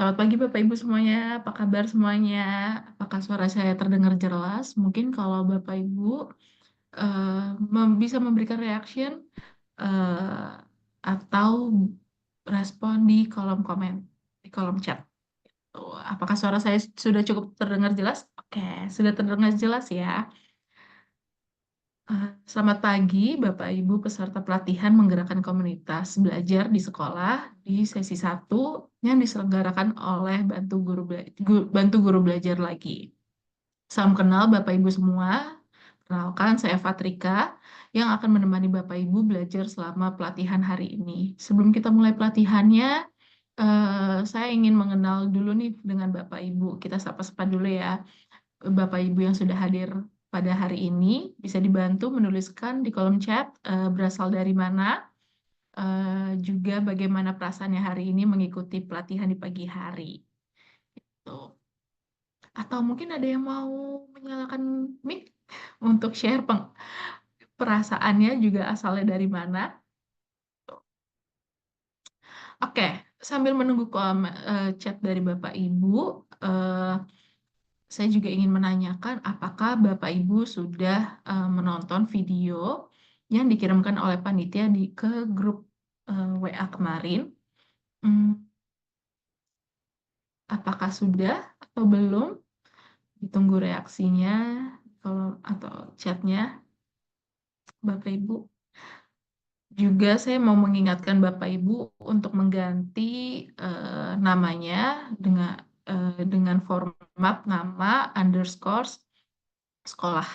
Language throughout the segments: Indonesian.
Selamat pagi Bapak Ibu semuanya, apa kabar semuanya? Apakah suara saya terdengar jelas? Mungkin kalau Bapak Ibu bisa memberikan reaction eh, atau respon di kolom komen, di kolom chat. Tuh, apakah suara saya sudah cukup terdengar jelas? Oke, sudah terdengar jelas ya. Selamat pagi, Bapak Ibu peserta pelatihan menggerakkan komunitas belajar di sekolah di sesi 1 yang diselenggarakan oleh Bantu Guru Belajar lagi. Salam kenal Bapak Ibu semua. Kenalkan saya Fatrika yang akan menemani Bapak Ibu belajar selama pelatihan hari ini. Sebelum kita mulai pelatihannya, saya ingin mengenal dulu nih dengan Bapak Ibu. Kita sapa-sapa dulu ya. Bapak Ibu yang sudah hadir pada hari ini bisa dibantu menuliskan di kolom chat berasal dari mana, juga bagaimana perasaannya hari ini mengikuti pelatihan di pagi hari. Tuh. Atau mungkin ada yang mau menyalakan mic untuk share perasaannya juga asalnya dari mana. Oke, sambil menunggu chat dari Bapak Ibu, eh, saya juga ingin menanyakan apakah Bapak Ibu sudah menonton video yang dikirimkan oleh panitia ke grup WA kemarin. Hmm, apakah sudah atau belum? Ditunggu reaksinya kalau atau chatnya Bapak Ibu. Juga saya mau mengingatkan Bapak Ibu untuk mengganti namanya dengan format nama underscore sekolah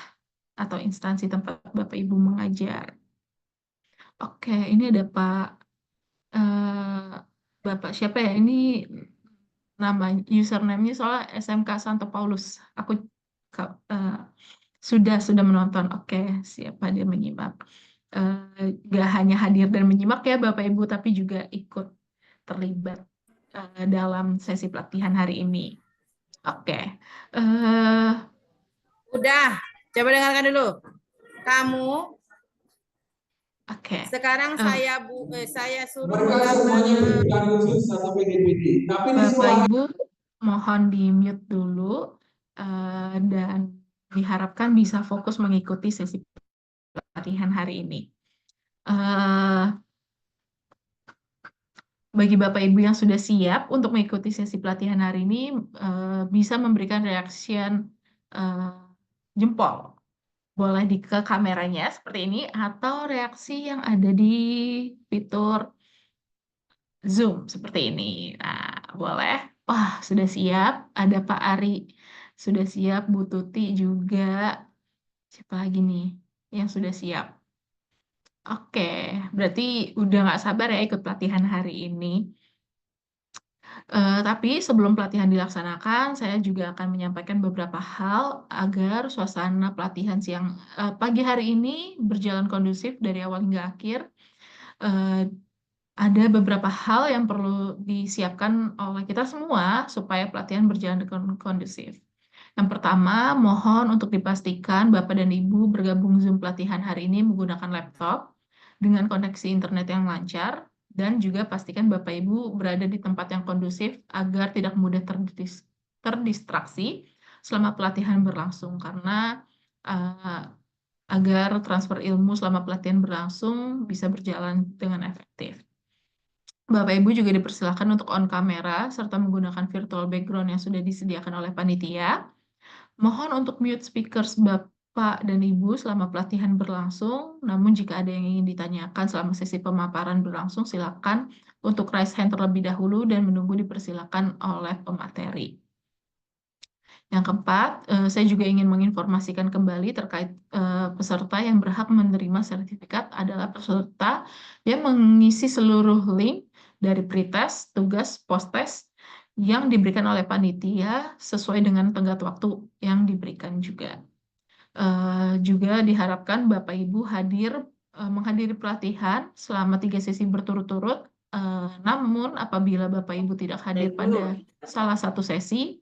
atau instansi tempat Bapak Ibu mengajar. Oke, ini ada eh, Bapak siapa ya? Ini nama username-nya soalnya SMK Santo Paulus. Aku eh, sudah menonton. Oke, siapa dia menyimak. Gak hanya hadir dan menyimak ya Bapak Ibu, tapi juga ikut terlibat dalam sesi pelatihan hari ini. Oke, eh, Udah, coba dengarkan dulu. Kamu oke. sekarang Eh, saya suruh Mereka semuanya bukan khusus satu PDPD, tapi ini Bapak semua Ibu mohon di mute dulu dan diharapkan bisa fokus mengikuti sesi pelatihan hari ini. Eh, bagi Bapak Ibu yang sudah siap untuk mengikuti sesi pelatihan hari ini, bisa memberikan reaction eh, jempol. Boleh ke kameranya seperti ini, atau reaksi yang ada di fitur Zoom seperti ini. Nah, boleh. Wah, sudah siap. Ada Pak Ari. Sudah siap, Bu Tuti juga. Siapa lagi nih yang sudah siap? Oke, berarti udah nggak sabar ya ikut pelatihan hari ini. Tapi sebelum pelatihan dilaksanakan, saya juga akan menyampaikan beberapa hal agar suasana pelatihan pagi hari ini berjalan kondusif dari awal hingga akhir. Eh, ada beberapa hal yang perlu disiapkan oleh kita semua supaya pelatihan berjalan dengan kondusif. Yang pertama, mohon untuk dipastikan Bapak dan Ibu bergabung Zoom pelatihan hari ini menggunakan laptop dengan koneksi internet yang lancar, dan juga pastikan Bapak Ibu berada di tempat yang kondusif agar tidak mudah terdistraksi selama pelatihan berlangsung, karena uh, agar transfer ilmu selama pelatihan berlangsung bisa berjalan dengan efektif. Bapak Ibu juga dipersilakan untuk on kamera serta menggunakan virtual background yang sudah disediakan oleh panitia. Mohon untuk mute speakers Bapak dan Ibu selama pelatihan berlangsung. Namun jika ada yang ingin ditanyakan selama sesi pemaparan berlangsung, silakan untuk raise hand terlebih dahulu dan menunggu dipersilakan oleh pemateri. Yang keempat, saya juga ingin menginformasikan kembali terkait peserta yang berhak menerima sertifikat adalah peserta yang mengisi seluruh link dari pretest, tugas, post-test yang diberikan oleh panitia sesuai dengan tenggat waktu yang diberikan juga. Juga diharapkan Bapak Ibu menghadiri pelatihan selama 3 sesi berturut-turut. Namun apabila Bapak Ibu tidak hadir pada salah satu sesi,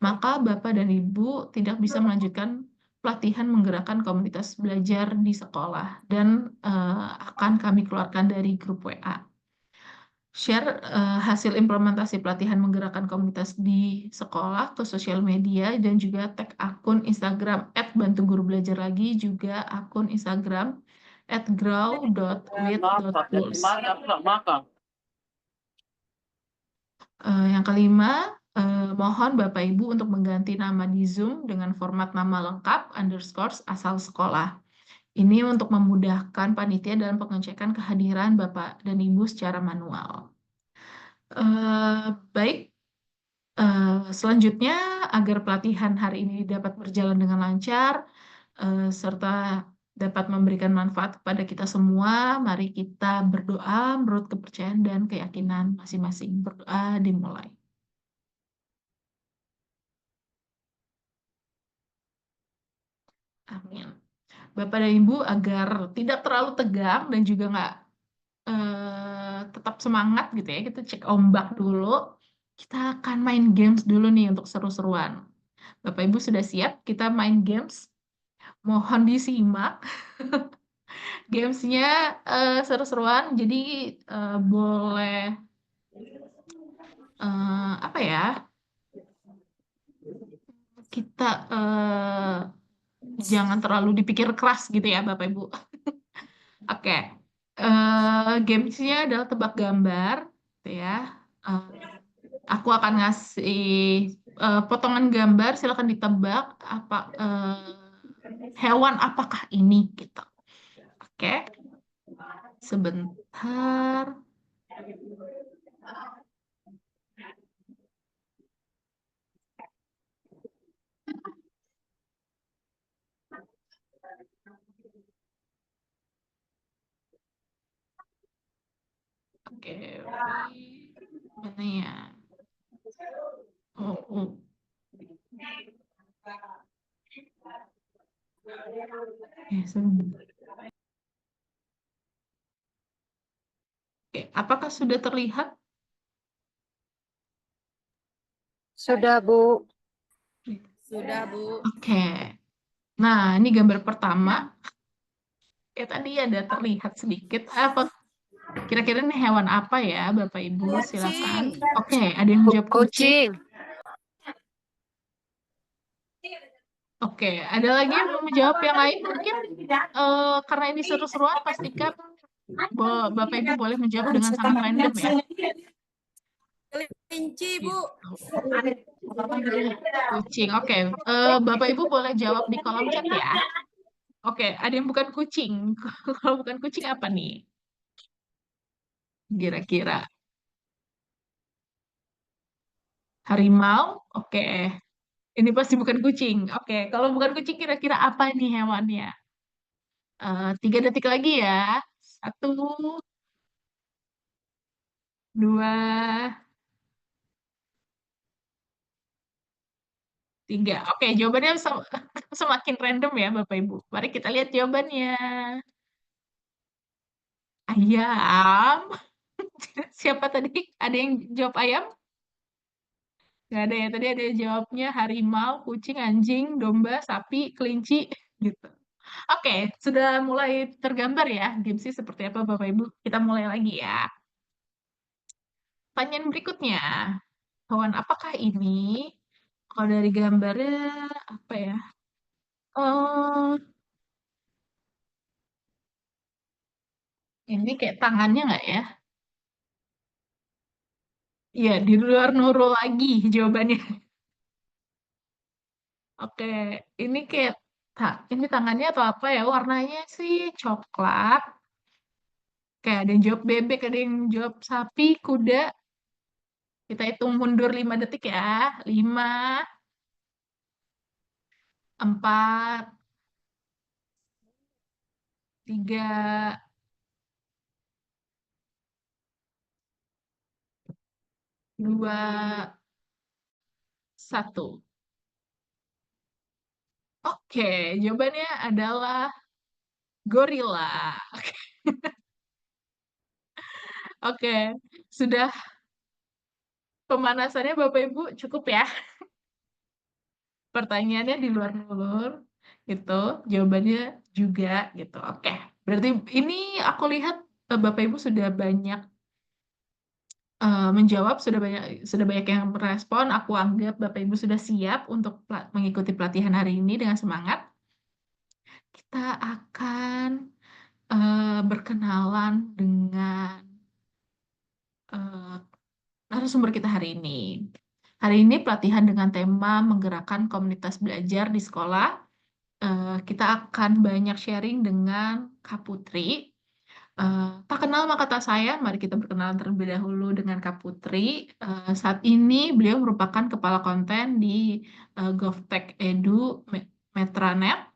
maka Bapak dan Ibu tidak bisa melanjutkan pelatihan menggerakkan komunitas belajar di sekolah dan akan kami keluarkan dari grup WA. share hasil implementasi pelatihan menggerakkan komunitas di sekolah ke sosial media dan juga tag akun Instagram @bantugurubelajarlagi, juga akun Instagram @grow.with.tools. Yang kelima, mohon Bapak Ibu untuk mengganti nama di Zoom dengan format nama lengkap underscore asal sekolah. Ini untuk memudahkan panitia dalam pengecekan kehadiran Bapak dan Ibu secara manual. Baik, selanjutnya agar pelatihan hari ini dapat berjalan dengan lancar, serta dapat memberikan manfaat kepada kita semua, mari kita berdoa menurut kepercayaan dan keyakinan masing-masing. Berdoa dimulai. Amin. Bapak dan Ibu, agar tidak terlalu tegang dan juga nggak tetap semangat gitu ya, kita cek ombak dulu. Kita akan main games dulu nih untuk seru-seruan. Bapak Ibu sudah siap? Kita main games. Mohon disimak. Gamesnya seru-seruan, jadi boleh apa ya? Kita jangan terlalu dipikir keras gitu ya, Bapak Ibu. Oke, gamesnya adalah tebak gambar, gitu ya. Aku akan ngasih potongan gambar, silakan ditebak apa hewan apakah ini gitu. Oke, sebentar. Oke, mana ya? Oh. Sebentar. Oke, apakah sudah terlihat? Sudah, Bu. Sudah, Bu. Oke. Nah, ini gambar pertama. Tadi ada terlihat sedikit. Apa kira-kira ini hewan apa ya, Bapak Ibu? Silakan. Kucing. Oke, ada yang menjawab kucing. Kucing. Oke, ada lagi yang mau menjawab yang lain? Mungkin karena ini seru-seruan, pastikan Bapak Ibu boleh menjawab dengan sangat random ya. Kelinci, Bu. Kucing. Oke, Bapak Ibu boleh jawab di kolom chat ya. Oke, ada yang bukan kucing. Kalau bukan kucing apa nih? Kira-kira harimau? Oke. Ini pasti bukan kucing. Oke, kalau bukan kucing kira-kira apa nih hewannya? 3 detik lagi ya. 1, 2, 3. Oke, jawabannya semakin random ya Bapak Ibu. Mari kita lihat jawabannya. Ayam. Siapa tadi? Ada yang jawab ayam? Nggak ada ya. Tadi ada yang jawabnya harimau, kucing, anjing, domba, sapi, kelinci. Gitu. Oke, sudah mulai tergambar ya gamesnya seperti apa Bapak Ibu. Kita mulai lagi ya. Pertanyaan berikutnya, hewan apakah ini? Kalau dari gambarnya apa ya? Oh, ini kayak tangannya nggak ya? Iya, di luar nurul lagi jawabannya. Oke, ini kayak ini tangannya atau apa ya? Warnanya sih coklat. Kayak ada yang jawab bebek, ada yang jawab sapi, kuda. Kita hitung mundur 5 detik ya. 5, 4, 3, 2, 1. Oke, jawabannya adalah gorila. Oke, sudah pemanasannya Bapak Ibu cukup ya? Pertanyaannya di luar nurul, gitu. Jawabannya juga, gitu. Oke, berarti ini aku lihat Bapak Ibu sudah banyak menjawab, sudah banyak yang merespon. Aku anggap Bapak Ibu sudah siap untuk mengikuti pelatihan hari ini dengan semangat. Kita akan berkenalan dengan narasumber kita hari ini. Hari ini pelatihan dengan tema menggerakkan komunitas belajar di sekolah. Kita akan banyak sharing dengan Kak Putri. Tak kenal maka tak sayang, mari kita berkenalan terlebih dahulu dengan Kak Putri. Saat ini beliau merupakan kepala konten di GovTech Edu Metranet.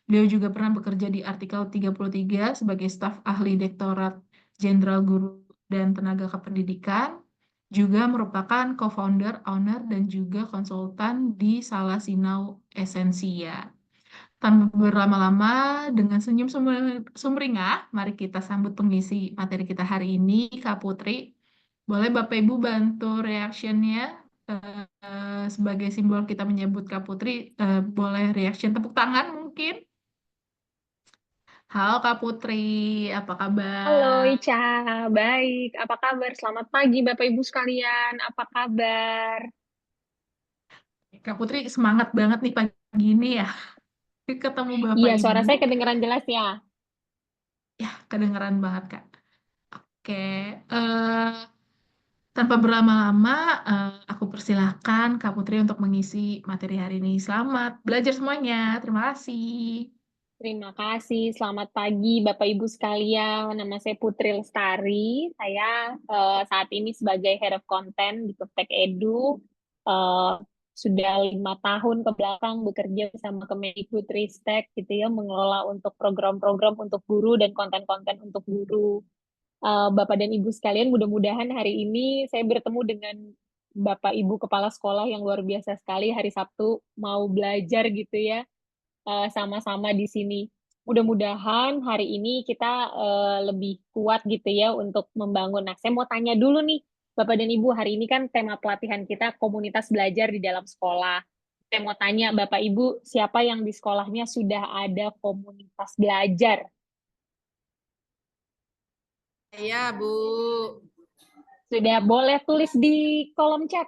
Beliau juga pernah bekerja di Artikel 33 sebagai staf ahli Direktorat Jenderal Guru dan Tenaga Kependidikan. Juga merupakan co-founder, owner, dan juga konsultan di Salasinau Esensia. Tanpa berlama-lama, dengan senyum sumringah, mari kita sambut pengisi materi kita hari ini, Kak Putri. Boleh Bapak Ibu bantu reaction-nya sebagai simbol kita menyebut Kak Putri, boleh reaction tepuk tangan mungkin. Halo Kak Putri, apa Halo kabar? Ica, baik. Apa kabar? Selamat pagi Bapak Ibu sekalian. Apa kabar? Kak Putri semangat banget nih pagi ini ya. Ketemu Bapak Iya, suara Ibu, saya kedengaran jelas ya. ya kedengeran banget Kak. Oke, eh, tanpa berlama-lama, aku persilahkan Kak Putri untuk mengisi materi hari ini. Selamat belajar semuanya. Terima kasih. Terima kasih. Selamat pagi Bapak Ibu sekalian. Nama saya Putri Lestari. Saya saat ini sebagai Head of Content di Keptek Edu. Eh, sudah 5 tahun ke belakang bekerja bersama Kemendikbudristek gitu ya, mengelola untuk program-program untuk guru dan konten-konten untuk guru. Bapak dan Ibu sekalian, mudah-mudahan hari ini saya bertemu dengan Bapak Ibu Kepala Sekolah yang luar biasa sekali hari Sabtu mau belajar gitu ya, sama-sama di sini. Mudah-mudahan hari ini kita lebih kuat gitu ya untuk membangun. Nah, saya mau tanya dulu nih, Bapak dan Ibu, hari ini kan tema pelatihan kita komunitas belajar di dalam sekolah. Saya mau tanya Bapak Ibu, siapa yang di sekolahnya sudah ada komunitas belajar? Ya, Bu. Sudah boleh tulis di kolom chat.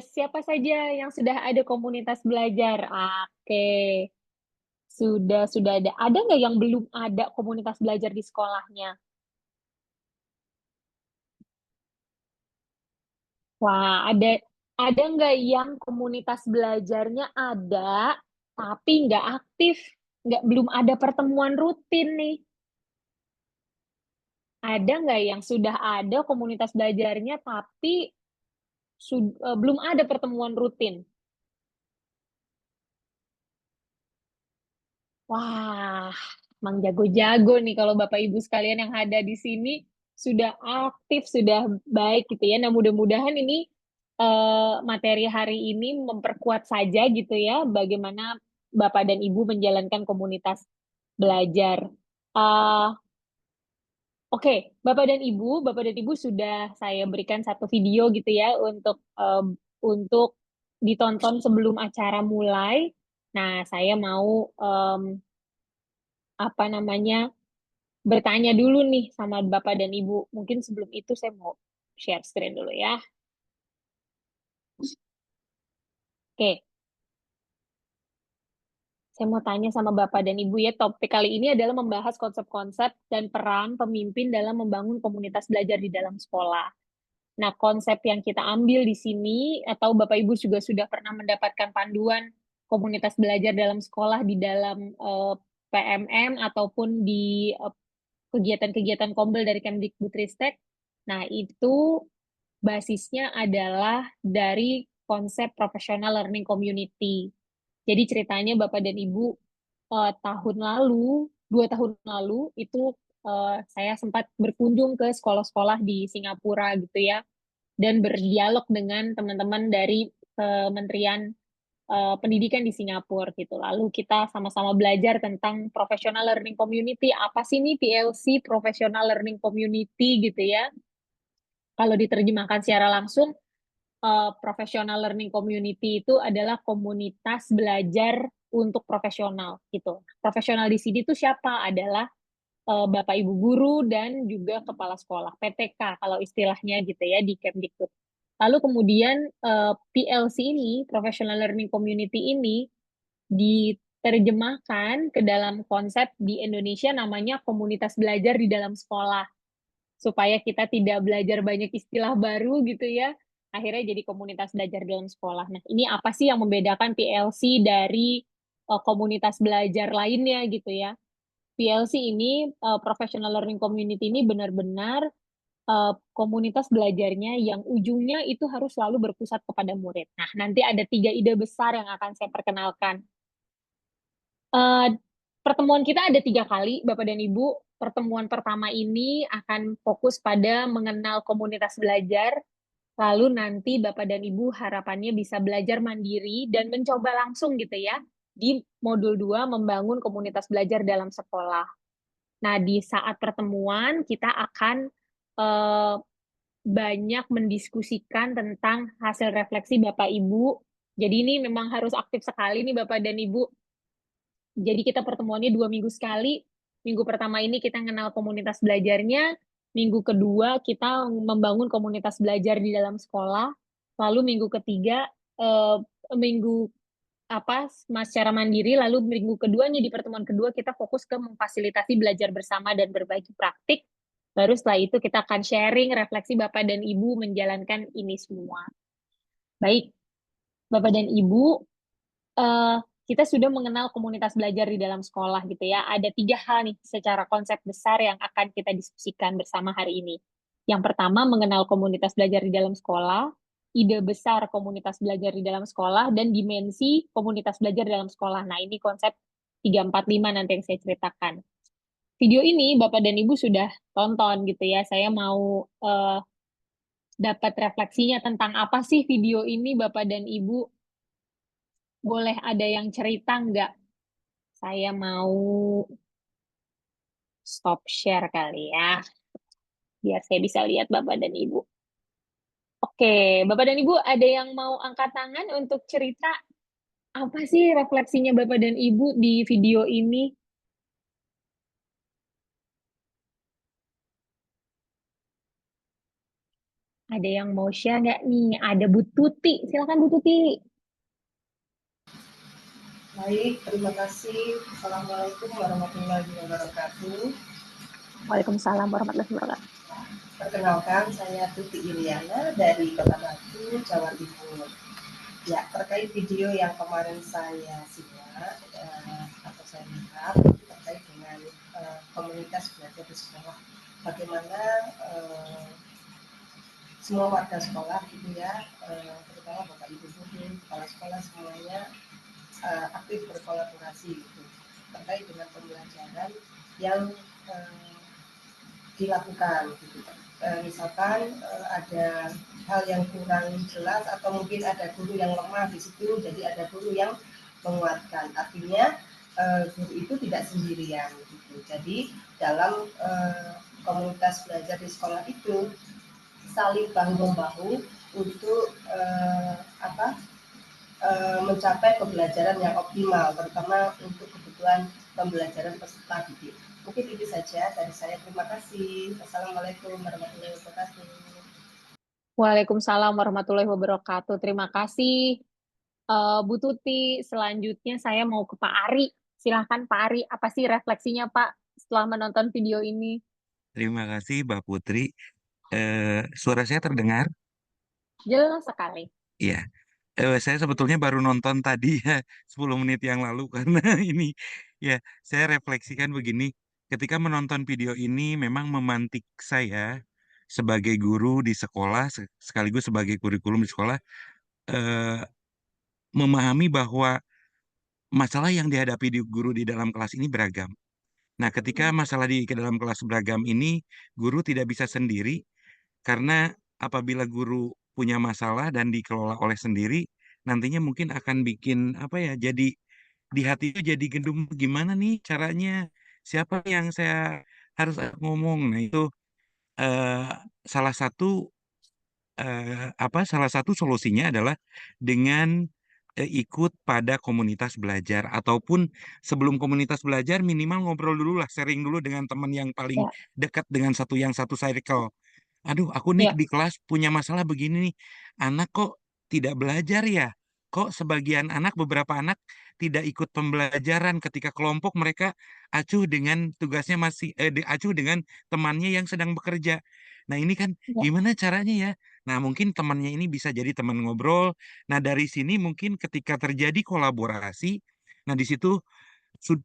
Siapa saja yang sudah ada komunitas belajar? Oke, sudah ada. Ada nggak yang belum ada komunitas belajar di sekolahnya? Wah, ada nggak yang komunitas belajarnya ada tapi nggak aktif, belum ada pertemuan rutin nih? Ada nggak yang sudah ada komunitas belajarnya tapi belum ada pertemuan rutin? Wah, emang jago-jago nih kalau Bapak Ibu sekalian yang ada di sini sudah aktif, sudah baik gitu ya. Nah, mudah-mudahan ini materi hari ini memperkuat saja gitu ya bagaimana Bapak dan Ibu menjalankan komunitas belajar. Eh, Oke, Bapak dan Ibu sudah saya berikan satu video gitu ya untuk ditonton sebelum acara mulai. Nah, saya mau apa namanya bertanya dulu nih sama Bapak dan Ibu. Mungkin sebelum itu saya mau share screen dulu ya. Oke, saya mau tanya sama Bapak dan Ibu ya. Topik kali ini adalah membahas konsep-konsep dan peran pemimpin dalam membangun komunitas belajar di dalam sekolah. Nah, konsep yang kita ambil di sini, atau Bapak Ibu juga sudah pernah mendapatkan panduan komunitas belajar dalam sekolah di dalam PMM ataupun di kegiatan-kegiatan kombel dari Kemdikbudristek. Nah, itu basisnya adalah dari konsep professional learning community. Jadi ceritanya Bapak dan Ibu tahun lalu, 2 tahun lalu itu saya sempat berkunjung ke sekolah-sekolah di Singapura gitu ya, dan berdialog dengan teman-teman dari Kementerian Pendidikan di Singapura gitu. Lalu kita sama-sama belajar tentang professional learning community. Apa sih ini PLC, professional learning community gitu ya? Kalau diterjemahkan secara langsung, professional learning community itu adalah komunitas belajar untuk profesional gitu. Profesional di sini itu siapa? Adalah Bapak Ibu guru dan juga kepala sekolah, PTK kalau istilahnya gitu ya di Kemdikbud. Lalu kemudian PLC ini, Professional Learning Community ini, diterjemahkan ke dalam konsep di Indonesia namanya komunitas belajar di dalam sekolah. Supaya kita tidak belajar banyak istilah baru gitu ya, akhirnya jadi komunitas belajar dalam sekolah. Nah, ini apa sih yang membedakan PLC dari komunitas belajar lainnya gitu ya? PLC ini, Professional Learning Community ini benar-benar komunitas belajarnya yang ujungnya itu harus selalu berpusat kepada murid. Nah, nanti ada 3 ide besar yang akan saya perkenalkan. Pertemuan kita ada 3 kali, Bapak dan Ibu. Pertemuan pertama ini akan fokus pada mengenal komunitas belajar, lalu nanti Bapak dan Ibu harapannya bisa belajar mandiri dan mencoba langsung gitu ya, di modul 2 membangun komunitas belajar dalam sekolah. Nah, di saat pertemuan kita akan banyak mendiskusikan tentang hasil refleksi Bapak Ibu. Jadi ini memang harus aktif sekali nih Bapak dan Ibu. Jadi kita pertemuannya 2 minggu sekali. Minggu pertama ini kita kenal komunitas belajarnya. Minggu kedua kita membangun komunitas belajar di dalam sekolah. Lalu minggu ketiga, minggu secara mandiri. Lalu minggu keduanya di pertemuan kedua kita fokus ke memfasilitasi belajar bersama dan berbagi praktik. Baru setelah itu kita akan sharing refleksi Bapak dan Ibu menjalankan ini semua. Baik, Bapak dan Ibu, kita sudah mengenal komunitas belajar di dalam sekolah gitu ya. Ada 3 hal nih secara konsep besar yang akan kita diskusikan bersama hari ini. Yang pertama, mengenal komunitas belajar di dalam sekolah, ide besar komunitas belajar di dalam sekolah, dan dimensi komunitas belajar dalam sekolah. Nah, ini konsep 3, 4, 5 nanti yang saya ceritakan. Video ini Bapak dan Ibu sudah tonton gitu ya. Saya mau dapat refleksinya tentang apa sih video ini Bapak dan Ibu. Boleh ada yang cerita nggak? Saya mau stop share kali ya, biar saya bisa lihat Bapak dan Ibu. Oke, Bapak dan Ibu ada yang mau angkat tangan untuk cerita apa sih refleksinya Bapak dan Ibu di video ini? Ada yang mau share nggak nih? Ada Bu Tuti, silakan Bu Tuti. Baik, terima kasih. Assalamualaikum warahmatullahi wabarakatuh. Waalaikumsalam warahmatullahi wabarakatuh. Perkenalkan, saya Tuti Iriana dari Kota Batu, Jawa Timur. Ya, terkait video yang kemarin saya simak atau saya lihat terkait dengan komunitas belajar di sekolah, bagaimana semua warga sekolah gitu ya, terutama Bapak Ibu guru, kepala sekolah semuanya aktif berkolaborasi gitu, terkait dengan pembelajaran yang dilakukan gitu. Misalkan ada hal yang kurang jelas atau mungkin ada guru yang lemah di situ, jadi ada guru yang menguatkan. Artinya guru itu tidak sendirian gitu. Jadi dalam komunitas belajar di sekolah itu saling bahu-membahu untuk mencapai pembelajaran yang optimal, terutama untuk kebutuhan pembelajaran peserta didik. Mungkin itu saja dari saya. Terima kasih. Assalamualaikum warahmatullahi wabarakatuh. Waalaikumsalam warahmatullahi wabarakatuh. Terima kasih Bu Tuti. Selanjutnya saya mau ke Pak Ari. Silahkan Pak Ari, apa sih refleksinya Pak setelah menonton video ini? Terima kasih, Mbak Putri. Suara saya terdengar? Jelas sekali. Iya. Saya sebetulnya baru nonton tadi ya, 10 menit yang lalu karena ini ya, saya refleksikan begini, ketika menonton video ini memang memantik saya sebagai guru di sekolah sekaligus sebagai kurikulum di sekolah eh, memahami bahwa masalah yang dihadapi di guru di dalam kelas ini beragam. Nah, ketika masalah di ke dalam kelas beragam ini, guru tidak bisa sendiri. Karena apabila guru punya masalah dan dikelola oleh sendiri, nantinya mungkin akan bikin apa ya? Jadi di hati itu jadi gendum gimana nih caranya? Siapa yang saya harus ngomong? Nah, itu eh, salah satu salah satu solusinya adalah dengan ikut pada komunitas belajar ataupun sebelum komunitas belajar minimal ngobrol dulu lah, sharing dulu dengan teman yang paling Ya, dekat dengan satu circle. Aduh, aku nih ya. di kelas punya masalah begini nih. Anak kok tidak belajar ya? Kok sebagian anak, beberapa anak tidak ikut pembelajaran ketika kelompok mereka acuh dengan tugasnya acuh dengan temannya yang sedang bekerja. Nah, ini kan Ya. gimana caranya ya? Nah, mungkin temannya ini bisa jadi teman ngobrol. Nah, dari sini mungkin ketika terjadi kolaborasi, nah di situ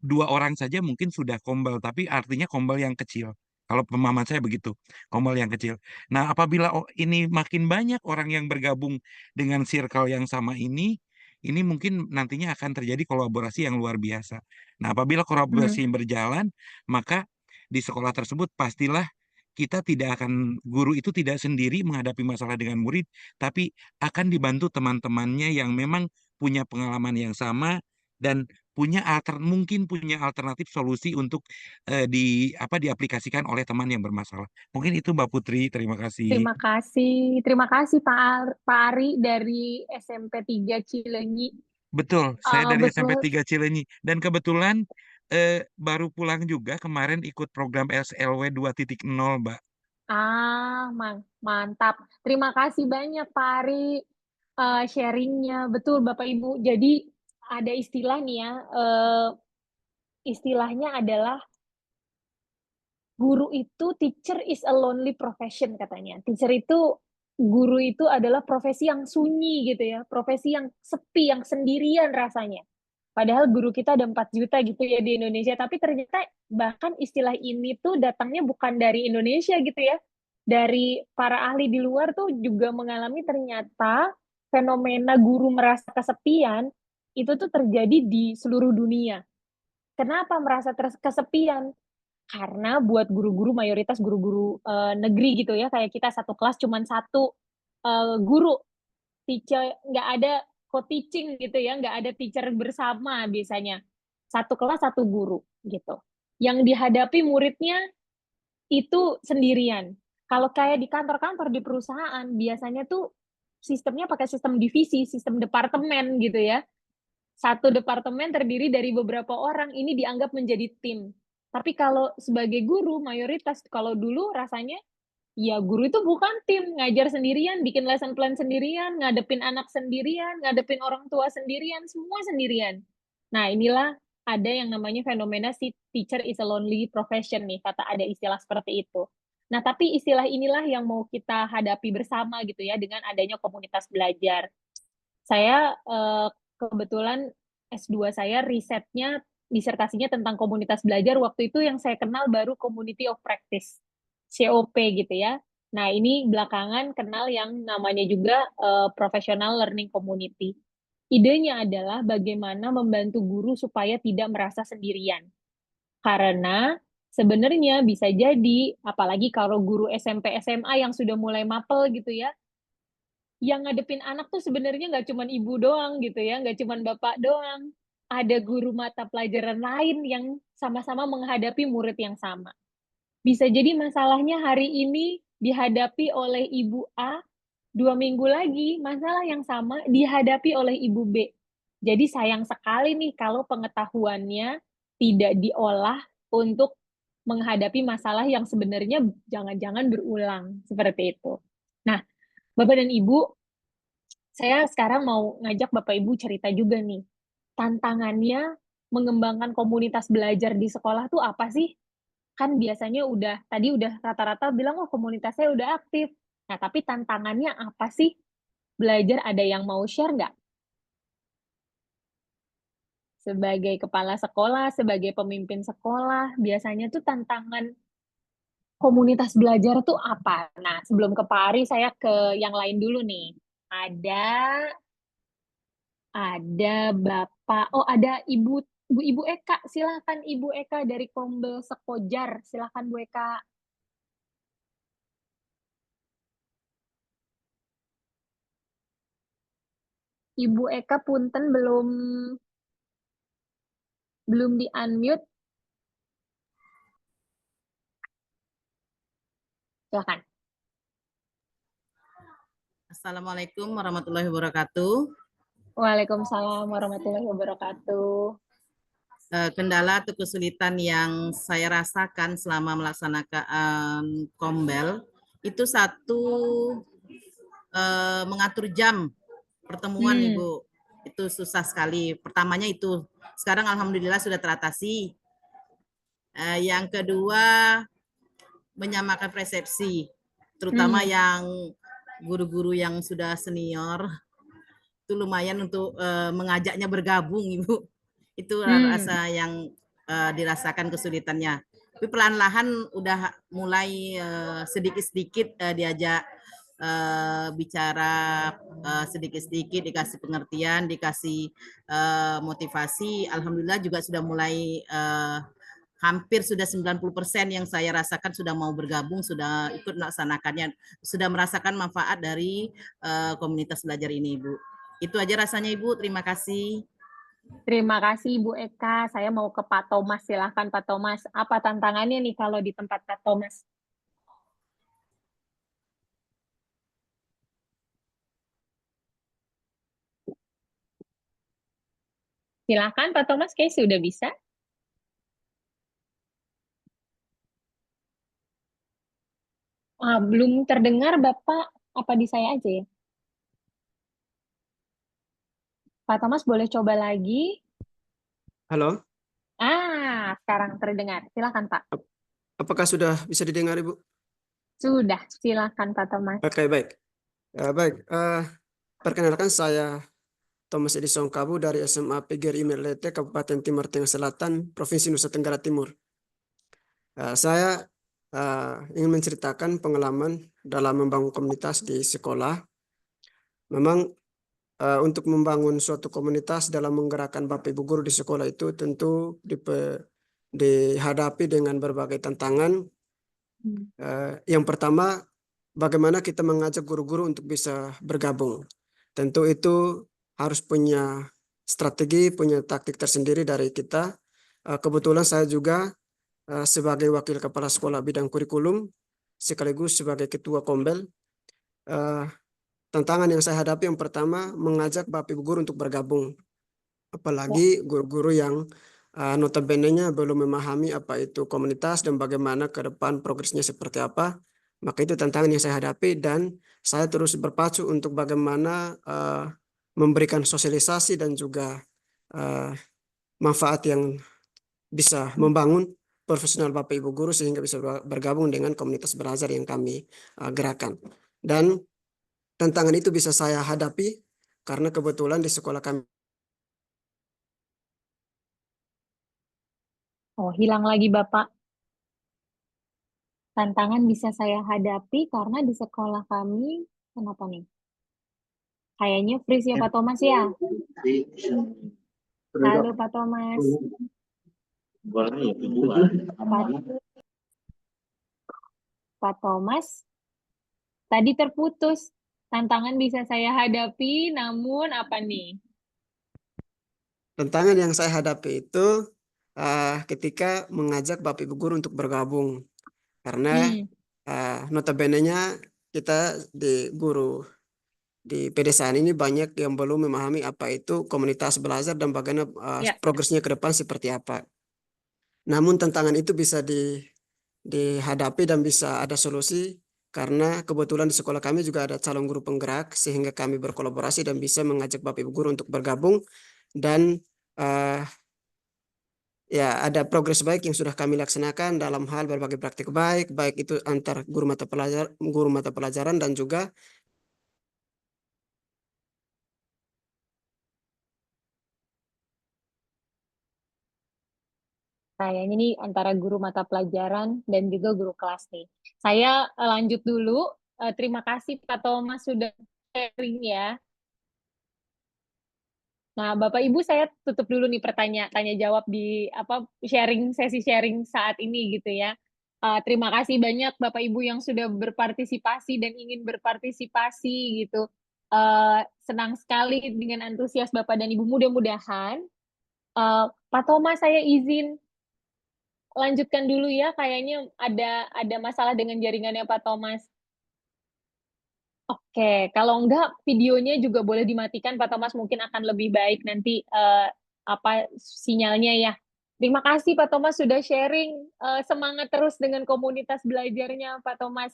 dua orang saja mungkin sudah kombal, tapi artinya kombal yang kecil. Kalau pemahaman saya begitu, kombal yang kecil. Nah, apabila ini makin banyak orang yang bergabung dengan circle yang sama ini mungkin nantinya akan terjadi kolaborasi yang luar biasa. Nah, apabila Hmm. kolaborasi yang berjalan, maka di sekolah tersebut pastilah guru itu tidak sendiri menghadapi masalah dengan murid, tapi akan dibantu teman-temannya yang memang punya pengalaman yang sama dan mungkin punya alternatif solusi untuk diaplikasikan oleh teman yang bermasalah. Mungkin itu Mbak Putri, terima kasih. Terima kasih Pak Ari dari SMP 3 Cileunyi. Betul, saya dari SMP Betul. 3 Cileunyi dan kebetulan baru pulang juga kemarin ikut program SLW 2.0, Mbak. Mantap. Terima kasih banyak Pak Ari sharingnya. Betul Bapak Ibu. Jadi ada istilah nih ya, istilahnya adalah guru itu teacher is a lonely profession katanya. Guru itu adalah profesi yang sunyi gitu ya, profesi yang sepi, yang sendirian rasanya. Padahal guru kita ada 4 juta gitu ya di Indonesia, tapi ternyata bahkan istilah ini tuh datangnya bukan dari Indonesia gitu ya. Dari para ahli di luar tuh juga mengalami ternyata fenomena guru merasa kesepian itu tuh terjadi di seluruh dunia. Kenapa merasa kesepian? Karena buat guru-guru, mayoritas guru-guru negeri gitu ya, kayak kita satu kelas cuma satu guru, teacher, nggak ada co-teaching gitu ya, nggak ada teacher bersama biasanya. Satu kelas satu guru gitu. Yang dihadapi muridnya itu sendirian. Kalau kayak di kantor-kantor di perusahaan, biasanya tuh sistemnya pakai sistem divisi, sistem departemen gitu ya. Satu departemen terdiri dari beberapa orang, ini dianggap menjadi tim. Tapi kalau sebagai guru, mayoritas, kalau dulu rasanya, ya guru itu bukan tim, ngajar sendirian, bikin lesson plan sendirian, ngadepin anak sendirian, ngadepin orang tua sendirian, semua sendirian. Nah, inilah ada yang namanya fenomena si teacher is a lonely profession nih, kata ada istilah seperti itu. Nah, tapi istilah inilah yang mau kita hadapi bersama gitu ya, dengan adanya komunitas belajar. Saya kebetulan S2 saya risetnya, disertasinya tentang komunitas belajar, waktu itu yang saya kenal baru Community of Practice, COP gitu ya. Nah, ini belakangan kenal yang namanya juga Professional Learning Community. Idenya adalah bagaimana membantu guru supaya tidak merasa sendirian. Karena sebenarnya bisa jadi, apalagi kalau guru SMP, SMA yang sudah mulai mapel gitu ya, yang ngadepin anak tuh sebenarnya nggak cuma ibu doang gitu ya, nggak cuma bapak doang. Ada guru mata pelajaran lain yang sama-sama menghadapi murid yang sama. Bisa jadi masalahnya hari ini dihadapi oleh ibu A, 2 minggu lagi masalah yang sama dihadapi oleh ibu B. Jadi sayang sekali nih kalau pengetahuannya tidak diolah untuk menghadapi masalah yang sebenarnya jangan-jangan berulang seperti itu. Nah, Bapak dan Ibu, saya sekarang mau ngajak Bapak Ibu cerita juga nih. Tantangannya mengembangkan komunitas belajar di sekolah tuh apa sih? Kan biasanya tadi udah rata-rata bilang, oh komunitasnya udah aktif. Nah, tapi tantangannya apa sih? Belajar ada yang mau share nggak? Sebagai kepala sekolah, sebagai pemimpin sekolah, biasanya tuh tantangan komunitas belajar tuh apa? Nah, sebelum ke Pak Ari, saya ke yang lain dulu nih. Ada Ada ada Ibu Eka, silakan Ibu Eka dari Kombel Sekojar, silakan Bu Eka. Ibu Eka punten belum di unmute, silakan. Assalamualaikum warahmatullahi wabarakatuh. Waalaikumsalam warahmatullahi wabarakatuh. Kendala atau kesulitan yang saya rasakan selama melaksanakan Kombel itu satu, mengatur jam pertemuan Ibu, itu susah sekali. Pertamanya itu, sekarang alhamdulillah sudah teratasi. Yang kedua, menyamakan persepsi, terutama yang guru-guru yang sudah senior, itu lumayan untuk mengajaknya bergabung Ibu. Itu rasa yang dirasakan kesulitannya. Tapi perlahan-lahan udah mulai sedikit-sedikit diajak bicara, sedikit-sedikit dikasih pengertian, dikasih motivasi. Alhamdulillah juga sudah mulai hampir sudah 90% yang saya rasakan sudah mau bergabung, sudah ikut melaksanakannya, sudah merasakan manfaat dari komunitas belajar ini, Ibu. Itu aja rasanya, Ibu. Terima kasih. Terima kasih Ibu Eka. Saya mau ke Pak Thomas. Silahkan Pak Thomas. Apa tantangannya nih kalau di tempat Pak Thomas? Silahkan Pak Thomas, kayaknya sudah bisa. Belum terdengar Bapak, apa di saya aja ya? Pak Thomas boleh coba lagi. Halo, Sekarang terdengar. Silahkan Pak. apakah sudah bisa didengar, Ibu? Sudah, silahkan Pak Thomas. Oke, baik. Perkenalkan saya Thomas Edison Kabu dari SMA PGRI Merlete, Kabupaten Timur Tengah Selatan, Provinsi Nusa Tenggara Timur. Saya ingin menceritakan pengalaman dalam membangun komunitas di sekolah. Memang untuk membangun suatu komunitas dalam menggerakkan Bapak Ibu guru di sekolah itu tentu dihadapi dengan berbagai tantangan. Yang pertama, bagaimana kita mengajak guru-guru untuk bisa bergabung. Tentu itu harus punya strategi, punya taktik tersendiri dari kita. Kebetulan saya juga sebagai wakil kepala sekolah bidang kurikulum, sekaligus sebagai ketua Kombel. Tantangan yang saya hadapi yang pertama, mengajak Bapak Ibu guru untuk bergabung. Apalagi guru-guru yang notabene-nya belum memahami apa itu komunitas dan bagaimana ke depan progresnya seperti apa. Maka itu tantangan yang saya hadapi dan saya terus berpacu untuk bagaimana memberikan sosialisasi dan juga manfaat yang bisa membangun profesional Bapak Ibu guru sehingga bisa bergabung dengan komunitas belajar yang kami gerakan. Dan tantangan itu bisa saya hadapi karena kebetulan di sekolah kami. Hilang lagi Bapak. Tantangan bisa saya hadapi karena di sekolah kami, kenapa nih? Kayaknya freeze ya Pak Thomas ya? Halo Pak Thomas. Pak Thomas, tadi terputus. Tantangan bisa saya hadapi, namun apa nih? Tantangan yang saya hadapi itu ketika mengajak Bapak Ibu guru untuk bergabung. Karena notabene-nya kita di guru di pedesaan ini banyak yang belum memahami apa itu komunitas belajar dan bagaimana progresnya ke depan seperti apa. Namun tantangan itu bisa dihadapi dan bisa ada solusi karena kebetulan di sekolah kami juga ada calon guru penggerak sehingga kami berkolaborasi dan bisa mengajak Bapak Ibu guru untuk bergabung dan ya ada progres baik yang sudah kami laksanakan dalam hal berbagai praktik baik itu antar guru mata pelajaran dan juga Kayaknya nih antara guru mata pelajaran dan juga guru kelas nih. Saya lanjut dulu. Terima kasih Pak Thomas sudah sharing ya. Nah, Bapak Ibu saya tutup dulu nih tanya jawab di sesi sharing saat ini gitu ya. Terima kasih banyak Bapak Ibu yang sudah berpartisipasi dan ingin berpartisipasi gitu. Senang sekali dengan antusias Bapak dan Ibu. Mudah-mudahan Pak Thomas saya izin lanjutkan dulu ya, kayaknya ada masalah dengan jaringannya Pak Thomas. Oke, kalau enggak videonya juga boleh dimatikan Pak Thomas, mungkin akan lebih baik nanti apa sinyalnya ya. Terima kasih Pak Thomas sudah sharing. Semangat terus dengan komunitas belajarnya Pak Thomas.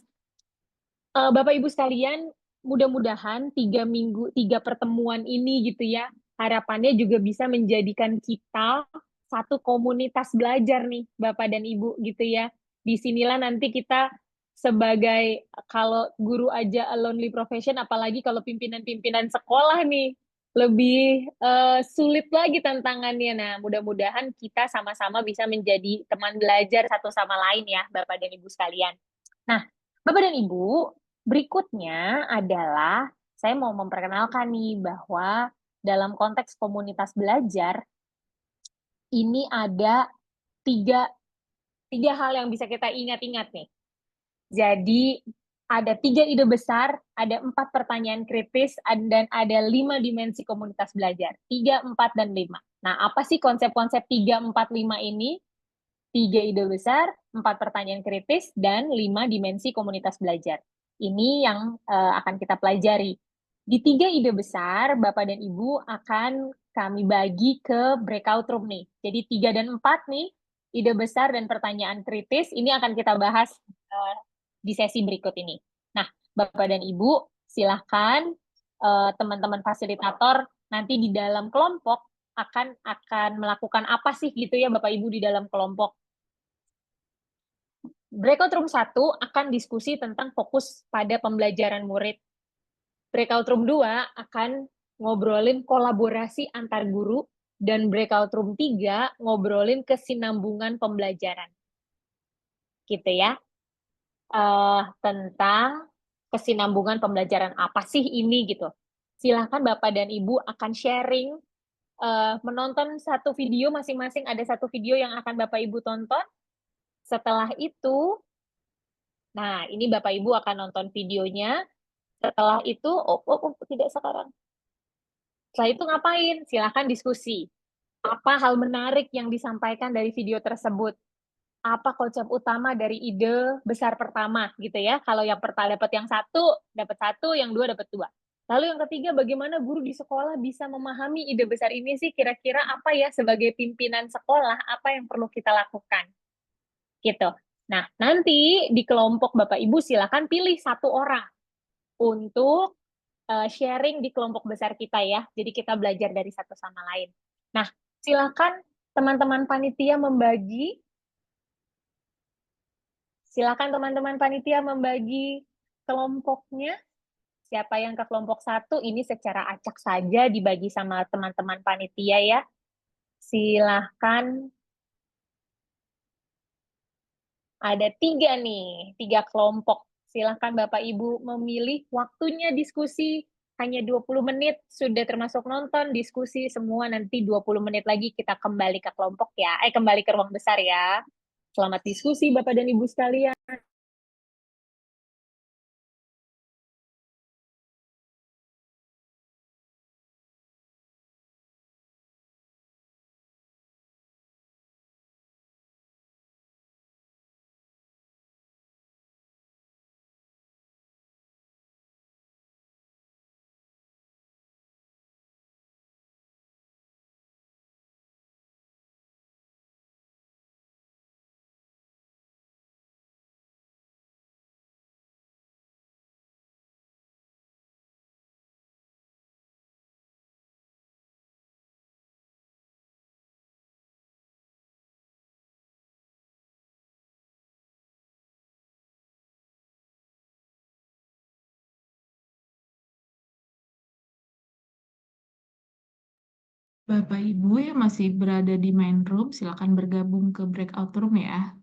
Bapak Ibu sekalian, mudah-mudahan 3 minggu, 3 pertemuan ini gitu ya, harapannya juga bisa menjadikan kita satu komunitas belajar nih, Bapak dan Ibu gitu ya. Disinilah nanti kita sebagai, kalau guru aja a lonely profession, apalagi kalau pimpinan-pimpinan sekolah nih, lebih sulit lagi tantangannya. Nah, mudah-mudahan kita sama-sama bisa menjadi teman belajar satu sama lain ya, Bapak dan Ibu sekalian. Nah, Bapak dan Ibu, berikutnya adalah saya mau memperkenalkan nih bahwa dalam konteks komunitas belajar ini ada tiga, tiga hal yang bisa kita ingat-ingat nih. Jadi ada 3 ide besar, ada 4 pertanyaan kritis, dan ada 5 dimensi komunitas belajar. 3, 4, dan 5. Nah, apa sih konsep-konsep 3, 4, 5 ini? 3 ide besar, 4 pertanyaan kritis, dan 5 dimensi komunitas belajar. Ini yang akan kita pelajari. Di 3 ide besar, Bapak dan Ibu akan kami bagi ke breakout room nih. Jadi 3 dan 4 nih, ide besar dan pertanyaan kritis, ini akan kita bahas di sesi berikut ini. Nah, Bapak dan Ibu, silahkan teman-teman fasilitator nanti di dalam kelompok akan melakukan apa sih gitu ya Bapak Ibu di dalam kelompok. Breakout room 1 akan diskusi tentang fokus pada pembelajaran murid. Breakout room 2 akan ngobrolin kolaborasi antar guru, dan breakout room 3 ngobrolin kesinambungan pembelajaran. Gitu ya. Tentang kesinambungan pembelajaran apa sih ini gitu. Silahkan Bapak dan Ibu akan sharing, menonton satu video masing-masing, ada satu video yang akan Bapak Ibu tonton. Setelah itu, nah ini Bapak Ibu akan nonton videonya. Setelah itu, tidak sekarang. Setelah itu ngapain? Silahkan diskusi. Apa hal menarik yang disampaikan dari video tersebut? Apa konsep utama dari ide besar pertama gitu ya? Kalau yang pertama dapat yang satu, yang dua dapat dua. Lalu yang ketiga, bagaimana guru di sekolah bisa memahami ide besar ini sih? Kira-kira apa ya sebagai pimpinan sekolah, apa yang perlu kita lakukan? Gitu. Nah, nanti di kelompok Bapak Ibu silakan pilih satu orang untuk sharing di kelompok besar kita ya. Jadi kita belajar dari satu sama lain. Nah, silakan teman-teman panitia membagi. Silakan teman-teman panitia membagi kelompoknya. Siapa yang ke kelompok 1, ini secara acak saja dibagi sama teman-teman panitia ya. Silahkan. Ada 3 nih, 3 kelompok. Silahkan Bapak Ibu memilih waktunya diskusi hanya 20 menit, sudah termasuk nonton, diskusi semua, nanti 20 menit lagi kita kembali ke kelompok ya, kembali ke ruang besar ya. Selamat diskusi Bapak dan Ibu sekalian. Bapak Ibu yang masih berada di main room, silakan bergabung ke breakout room ya.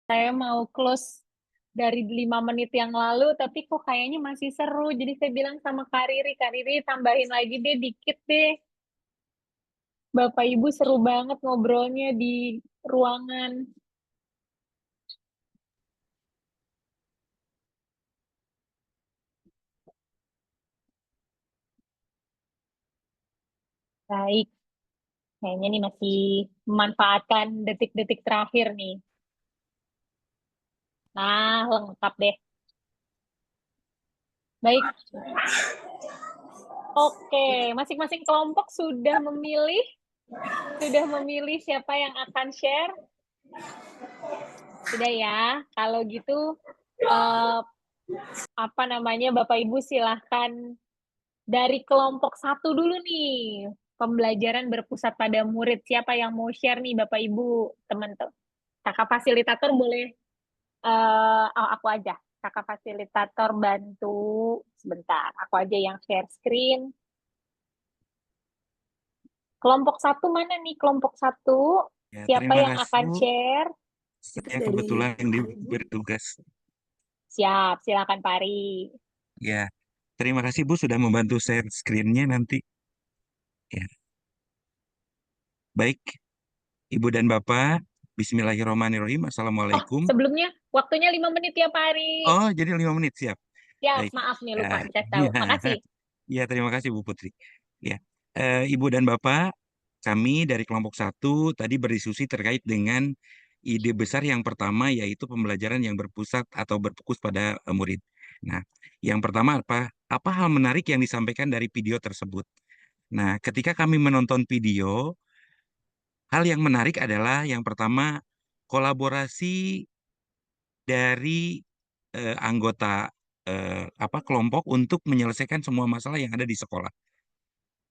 Saya mau close dari 5 menit yang lalu, tapi kok kayaknya masih seru. Jadi saya bilang sama Kak Riri tambahin lagi deh dikit deh. Bapak Ibu seru banget ngobrolnya di ruangan. Baik, kayaknya nih masih memanfaatkan detik-detik terakhir nih. Nah, lengkap deh. Baik. Oke, masing-masing kelompok sudah memilih siapa yang akan share. Sudah ya. Kalau gitu apa namanya Bapak Ibu silahkan dari kelompok 1 dulu nih. Pembelajaran berpusat pada murid. Siapa yang mau share nih Bapak Ibu, teman-teman? Kakak fasilitator boleh aku aja. Kakak fasilitator bantu sebentar. Aku aja yang share screen. Kelompok 1 mana nih? Kelompok 1. Ya, Siapa terima yang kasih akan Bu. share? Saya kebetulan yang bertugas. Siap, silakan Pari. Ya, terima kasih Bu sudah membantu share screen-nya nanti. Ya, baik, Ibu dan Bapak, Bismillahirrahmanirrahim. Assalamualaikum. Sebelumnya waktunya 5 menit ya Pari. Oh, jadi 5 menit, siap. Siap, Baik. maaf nih lupa dikasih tahu. Makasih. Ya, terima kasih Bu Putri. Ya, Ibu dan Bapak, kami dari kelompok 1 tadi berdiskusi terkait dengan ide besar yang pertama, yaitu pembelajaran yang berpusat atau berfokus pada murid. Nah, yang pertama apa hal menarik yang disampaikan dari video tersebut? Nah, ketika kami menonton video, hal yang menarik adalah yang pertama kolaborasi dari anggota kelompok untuk menyelesaikan semua masalah yang ada di sekolah.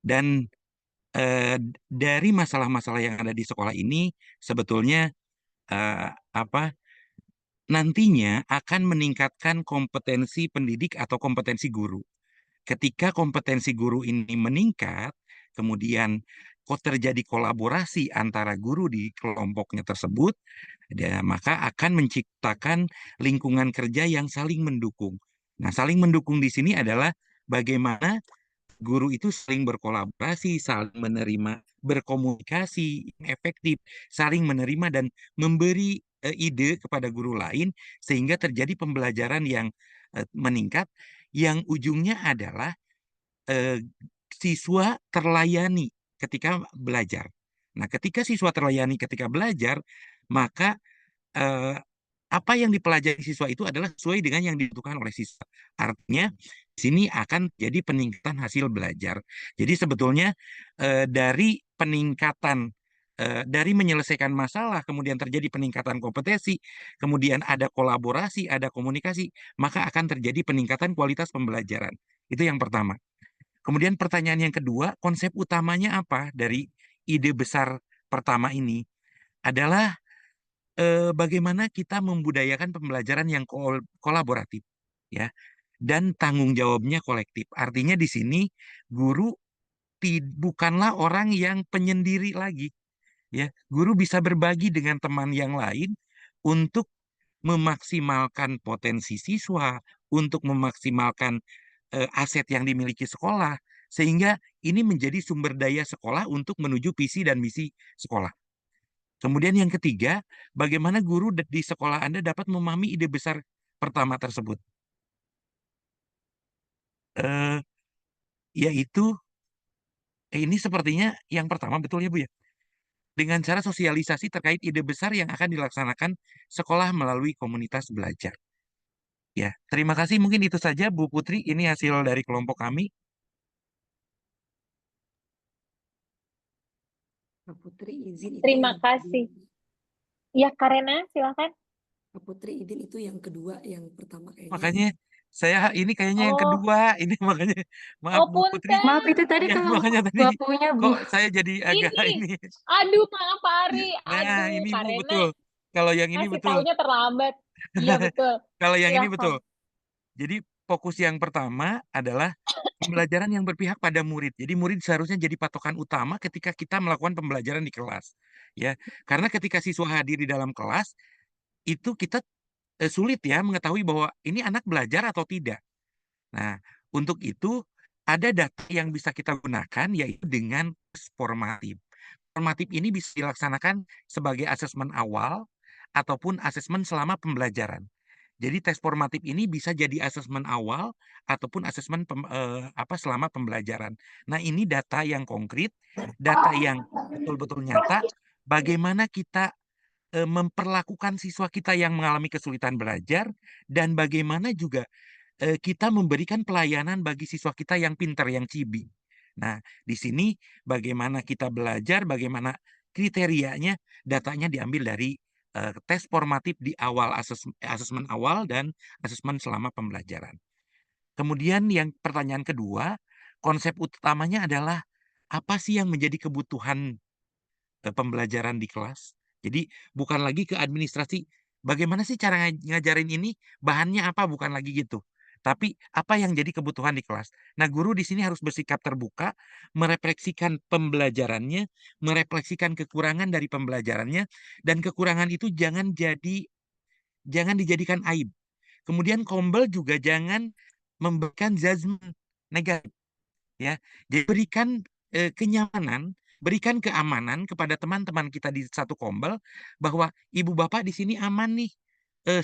Dan dari masalah-masalah yang ada di sekolah ini sebetulnya nantinya akan meningkatkan kompetensi pendidik atau kompetensi guru. Ketika kompetensi guru ini meningkat, kemudian terjadi kolaborasi antara guru di kelompoknya tersebut, maka akan menciptakan lingkungan kerja yang saling mendukung. Nah, saling mendukung di sini adalah bagaimana guru itu saling berkolaborasi, saling menerima, berkomunikasi yang efektif, saling menerima dan memberi ide kepada guru lain sehingga terjadi pembelajaran yang meningkat, yang ujungnya adalah siswa terlayani ketika belajar. Nah, ketika siswa terlayani ketika belajar, maka apa yang dipelajari siswa itu adalah sesuai dengan yang dibutuhkan oleh siswa. Artinya, di sini akan jadi peningkatan hasil belajar. Jadi sebetulnya dari peningkatan dari menyelesaikan masalah, kemudian terjadi peningkatan kompetensi, kemudian ada kolaborasi, ada komunikasi, maka akan terjadi peningkatan kualitas pembelajaran. Itu yang pertama. Kemudian pertanyaan yang kedua, konsep utamanya apa dari ide besar pertama ini? Adalah bagaimana kita membudayakan pembelajaran yang kolaboratif, ya, dan tanggung jawabnya kolektif. Artinya di sini guru bukanlah orang yang penyendiri lagi, ya. Guru bisa berbagi dengan teman yang lain untuk memaksimalkan potensi siswa, untuk memaksimalkan aset yang dimiliki sekolah, sehingga ini menjadi sumber daya sekolah untuk menuju visi dan misi sekolah. Kemudian yang ketiga, bagaimana guru di sekolah Anda dapat memahami ide besar pertama tersebut? Yaitu, ini sepertinya yang pertama betul ya Bu ya? Dengan cara sosialisasi terkait ide besar yang akan dilaksanakan sekolah melalui komunitas belajar. Ya, terima kasih. Mungkin itu saja Bu Putri. Ini hasil dari kelompok kami. Kak Putri izin itu Terima yang kasih. Ya, Karena silakan. Kak Putri izin itu yang kedua, yang pertama kayaknya. Makanya saya ini kayaknya yang kedua. Ini makanya maaf Bu Putri. punten. Maaf, itu tadi Ya, kelompok makanya tadi bapaknya, Bu. kok saya jadi agak ini. Aduh, maaf Pak Ari. Nah, Aduh, ini Bu Karena betul. Kalau yang ini kasih betul. taunya terlambat. Iya, betul. Kalau yang ini Silakan. betul. Jadi fokus yang pertama adalah pembelajaran yang berpihak pada murid. Jadi murid seharusnya jadi patokan utama ketika kita melakukan pembelajaran di kelas. Ya, karena ketika siswa hadir di dalam kelas, itu kita sulit ya mengetahui bahwa ini anak belajar atau tidak. Nah, untuk itu ada data yang bisa kita gunakan yaitu dengan tes formatif. Formatif ini bisa dilaksanakan sebagai asesmen awal ataupun asesmen selama pembelajaran. Jadi tes formatif ini bisa jadi asesmen awal ataupun asesmen selama pembelajaran. Nah, ini data yang konkret, data yang betul-betul nyata, bagaimana kita memperlakukan siswa kita yang mengalami kesulitan belajar dan bagaimana juga kita memberikan pelayanan bagi siswa kita yang pintar, yang cibi. Nah, di sini bagaimana kita belajar, bagaimana kriterianya, datanya diambil dari tes formatif di awal asesmen awal dan asesmen selama pembelajaran. Kemudian yang pertanyaan kedua, konsep utamanya adalah apa sih yang menjadi kebutuhan pembelajaran di kelas. Jadi bukan lagi ke administrasi, bagaimana sih cara ngajarin ini, bahannya apa, bukan lagi gitu. Tapi apa yang jadi kebutuhan di kelas. Nah, guru di sini harus bersikap terbuka, merefleksikan pembelajarannya, merefleksikan kekurangan dari pembelajarannya, dan kekurangan itu jangan dijadikan aib. Kemudian Kombel juga jangan memberikan judgment negatif. Ya, jadi berikan kenyamanan, berikan keamanan kepada teman-teman kita di satu Kombel bahwa ibu bapak di sini aman nih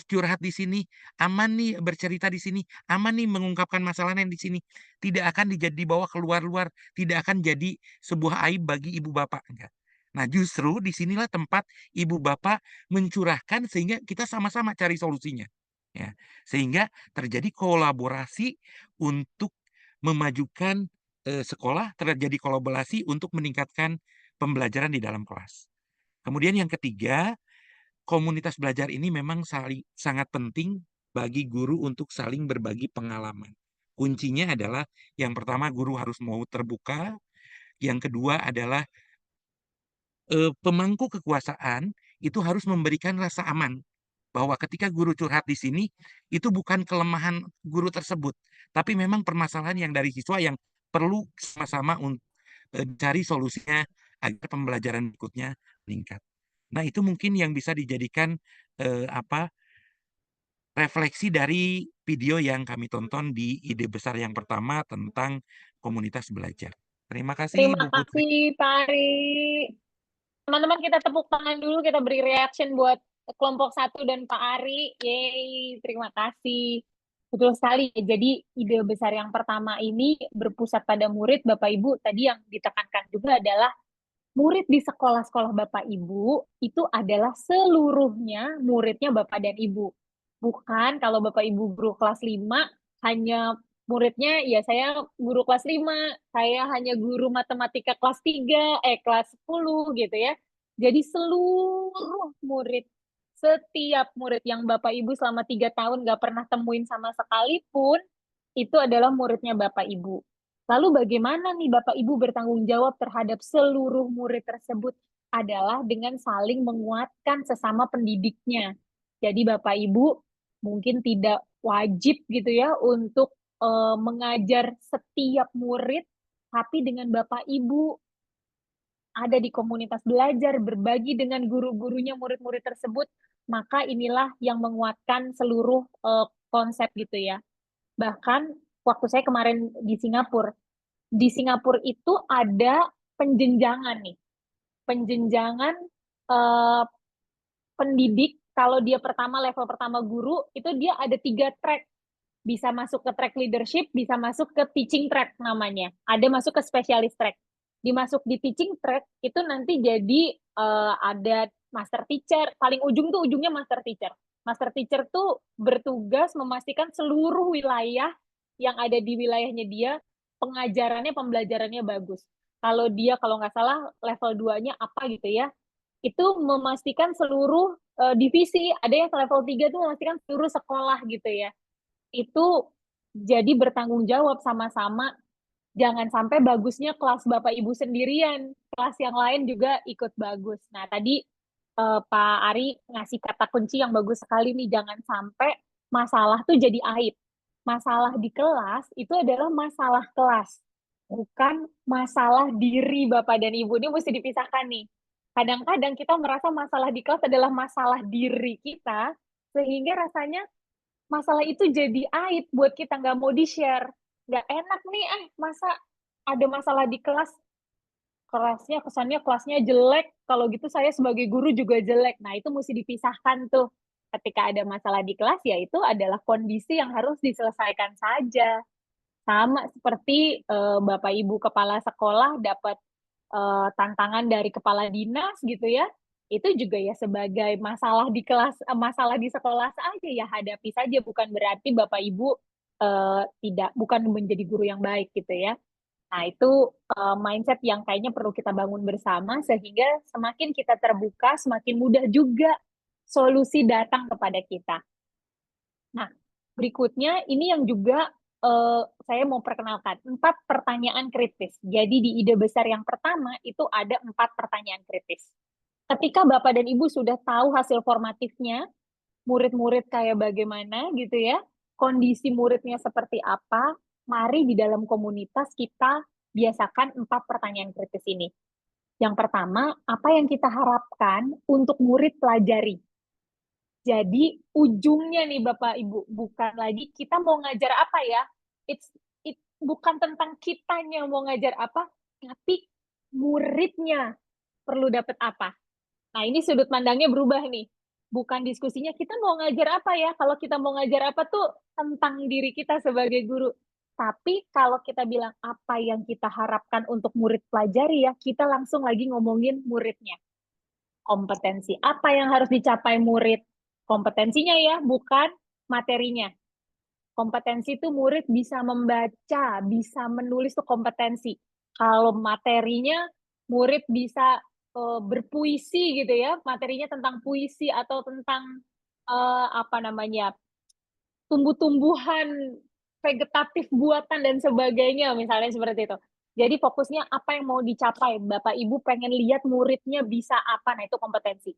curhat di sini, aman nih bercerita di sini, aman nih mengungkapkan masalahnya di sini. Tidak akan dibawa keluar-luar, tidak akan jadi sebuah aib bagi ibu bapak, enggak. Nah, justru disinilah tempat ibu bapak mencurahkan sehingga kita sama-sama cari solusinya. Ya, sehingga terjadi kolaborasi untuk memajukan sekolah, terjadi kolaborasi untuk meningkatkan pembelajaran di dalam kelas. Kemudian yang ketiga, komunitas belajar ini memang sangat penting bagi guru untuk saling berbagi pengalaman. Kuncinya adalah yang pertama guru harus mau terbuka, yang kedua adalah pemangku kekuasaan itu harus memberikan rasa aman bahwa ketika guru curhat di sini itu bukan kelemahan guru tersebut, tapi memang permasalahan yang dari siswa yang perlu sama-sama untuk cari solusinya agar pembelajaran berikutnya meningkat. Nah, itu mungkin yang bisa dijadikan refleksi dari video yang kami tonton di ide besar yang pertama tentang komunitas belajar. Terima kasih, Terima Bu Putri. kasih, Pak Ari. Teman-teman, kita tepuk tangan dulu, kita beri reaction buat kelompok 1 dan Pak Ari. Yeay, terima kasih. Betul sekali. Jadi ide besar yang pertama ini berpusat pada murid, Bapak Ibu. Tadi yang ditekankan juga adalah murid di sekolah-sekolah Bapak Ibu itu adalah seluruhnya muridnya Bapak dan Ibu. Bukan kalau Bapak Ibu guru kelas 5 hanya muridnya ya saya guru kelas 5, saya hanya guru matematika kelas 3, kelas 10 gitu ya. Jadi seluruh murid, setiap murid yang Bapak Ibu selama 3 tahun gak pernah temuin sama sekalipun, itu adalah muridnya Bapak Ibu. Lalu bagaimana nih Bapak Ibu bertanggung jawab terhadap seluruh murid tersebut? Adalah dengan saling menguatkan sesama pendidiknya. Jadi Bapak Ibu mungkin tidak wajib gitu ya untuk mengajar setiap murid, tapi dengan Bapak Ibu ada di komunitas belajar, berbagi dengan guru-gurunya murid-murid tersebut, maka inilah yang menguatkan seluruh konsep gitu ya. Bahkan waktu saya kemarin di Singapura itu ada penjenjangan nih. Penjenjangan pendidik, kalau dia level pertama guru, itu dia ada 3 track. Bisa masuk ke track leadership, bisa masuk ke teaching track namanya. Ada masuk ke specialist track. Dimasuk di teaching track, itu nanti jadi ada master teacher. Paling ujung tuh ujungnya master teacher. Master teacher tuh bertugas memastikan seluruh wilayah yang ada di wilayahnya dia, pengajarannya, pembelajarannya bagus. Kalau nggak salah level 2-nya apa gitu ya, itu memastikan seluruh divisi, ada yang level 3 tuh memastikan seluruh sekolah gitu ya. Itu jadi bertanggung jawab sama-sama, jangan sampai bagusnya kelas Bapak Ibu sendirian, kelas yang lain juga ikut bagus. Nah, tadi Pak Ari ngasih kata kunci yang bagus sekali nih, jangan sampai masalah tuh jadi aib. Masalah di kelas itu adalah masalah kelas, bukan masalah diri Bapak dan Ibu. Ini mesti dipisahkan nih. Kadang-kadang kita merasa masalah di kelas adalah masalah diri kita, sehingga rasanya masalah itu jadi aib buat kita, nggak mau di-share. Nggak enak nih, masa ada masalah di kelas, kesannya kelasnya jelek, kalau gitu saya sebagai guru juga jelek. Nah, itu mesti dipisahkan tuh. Ketika ada masalah di kelas, ya itu adalah kondisi yang harus diselesaikan saja. Sama seperti Bapak Ibu kepala sekolah dapat tantangan dari kepala dinas gitu ya. Itu juga ya sebagai masalah di kelas, masalah di sekolah saja ya hadapi saja, bukan berarti Bapak Ibu bukan menjadi guru yang baik gitu ya. Nah, itu mindset yang kayaknya perlu kita bangun bersama sehingga semakin kita terbuka, semakin mudah juga solusi datang kepada kita. Nah, berikutnya ini yang juga saya mau perkenalkan 4 pertanyaan kritis. Jadi di ide besar yang pertama itu ada 4 pertanyaan kritis. Ketika Bapak dan Ibu sudah tahu hasil formatifnya, murid-murid kayak bagaimana gitu ya, kondisi muridnya seperti apa, mari di dalam komunitas kita biasakan 4 pertanyaan kritis ini. Yang pertama, apa yang kita harapkan untuk murid pelajari? Jadi ujungnya nih Bapak Ibu, bukan lagi kita mau ngajar apa ya, bukan tentang kitanya mau ngajar apa, tapi muridnya perlu dapat apa. Nah, ini sudut pandangnya berubah nih. Bukan diskusinya kita mau ngajar apa ya. Kalau kita mau ngajar apa tuh tentang diri kita sebagai guru. Tapi kalau kita bilang apa yang kita harapkan untuk murid pelajari ya, kita langsung lagi ngomongin muridnya. Kompetensi apa yang harus dicapai murid. Kompetensinya ya, bukan materinya. Kompetensi itu murid bisa membaca, bisa menulis tuh kompetensi. Kalau materinya murid bisa berpuisi gitu ya, materinya tentang puisi atau tentang apa namanya, tumbuh-tumbuhan vegetatif buatan dan sebagainya, misalnya seperti itu. Jadi fokusnya apa yang mau dicapai, Bapak Ibu pengen lihat muridnya bisa apa, nah itu kompetensi.